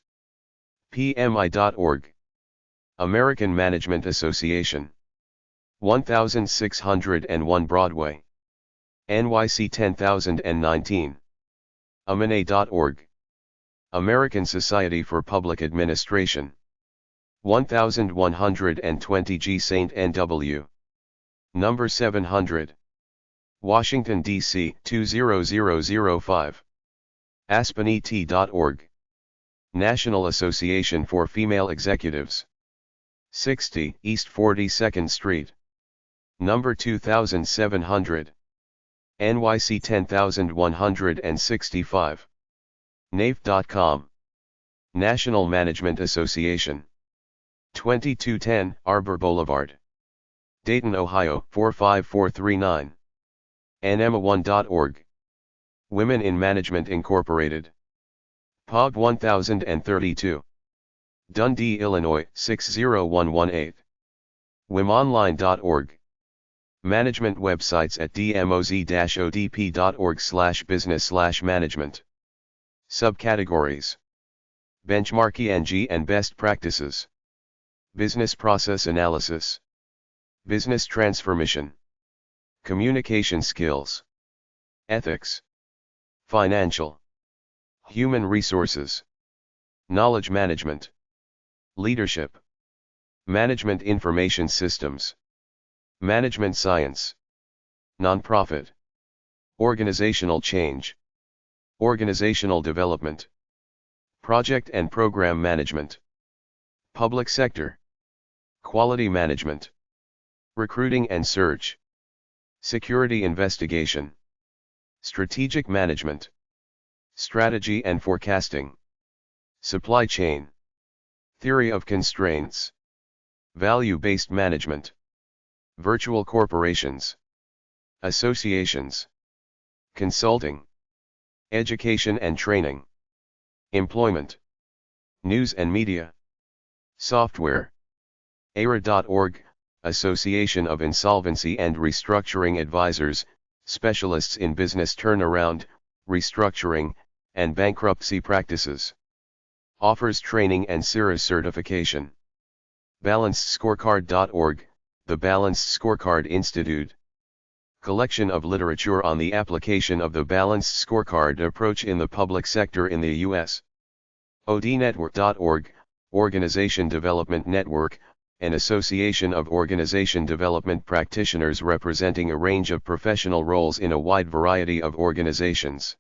pmi.org, American Management Association, 1601 Broadway, NYC 10019, amane.org, American Society for Public Administration, 1120 G St. N.W., number 700, Washington, D.C. 20005, aspenet.org, National Association for Female Executives, 60 East 42nd Street, number 2700, NYC 10165, NAVE.com, National Management Association, 2210 Arbor Boulevard, Dayton, Ohio 45439, nma1.org, Women in Management Incorporated, POG 1032, Dundee, Illinois 60118, womonline.org, management websites at dmoz-odp.org/business/management, subcategories, benchmarking and best practices, business process analysis, business transformation, communication skills, ethics, financial, human resources, knowledge management, leadership, management information systems, management science, nonprofit, organizational change, organizational development, project and program management, public sector, quality management, recruiting and search, security investigation, strategic management, strategy and forecasting, supply chain, theory of constraints, value-based management, virtual corporations, associations, consulting, education and training, employment, news and media, software, ARA.org, Association of Insolvency and Restructuring Advisors, specialists in business turnaround, restructuring, and bankruptcy practices. Offers training and CIRA certification. BalancedScorecard.org, the Balanced Scorecard Institute. Collection of literature on the application of the Balanced Scorecard approach in the public sector in the U.S. ODNetwork.org, Organization Development Network, an association of organization development practitioners representing a range of professional roles in a wide variety of organizations.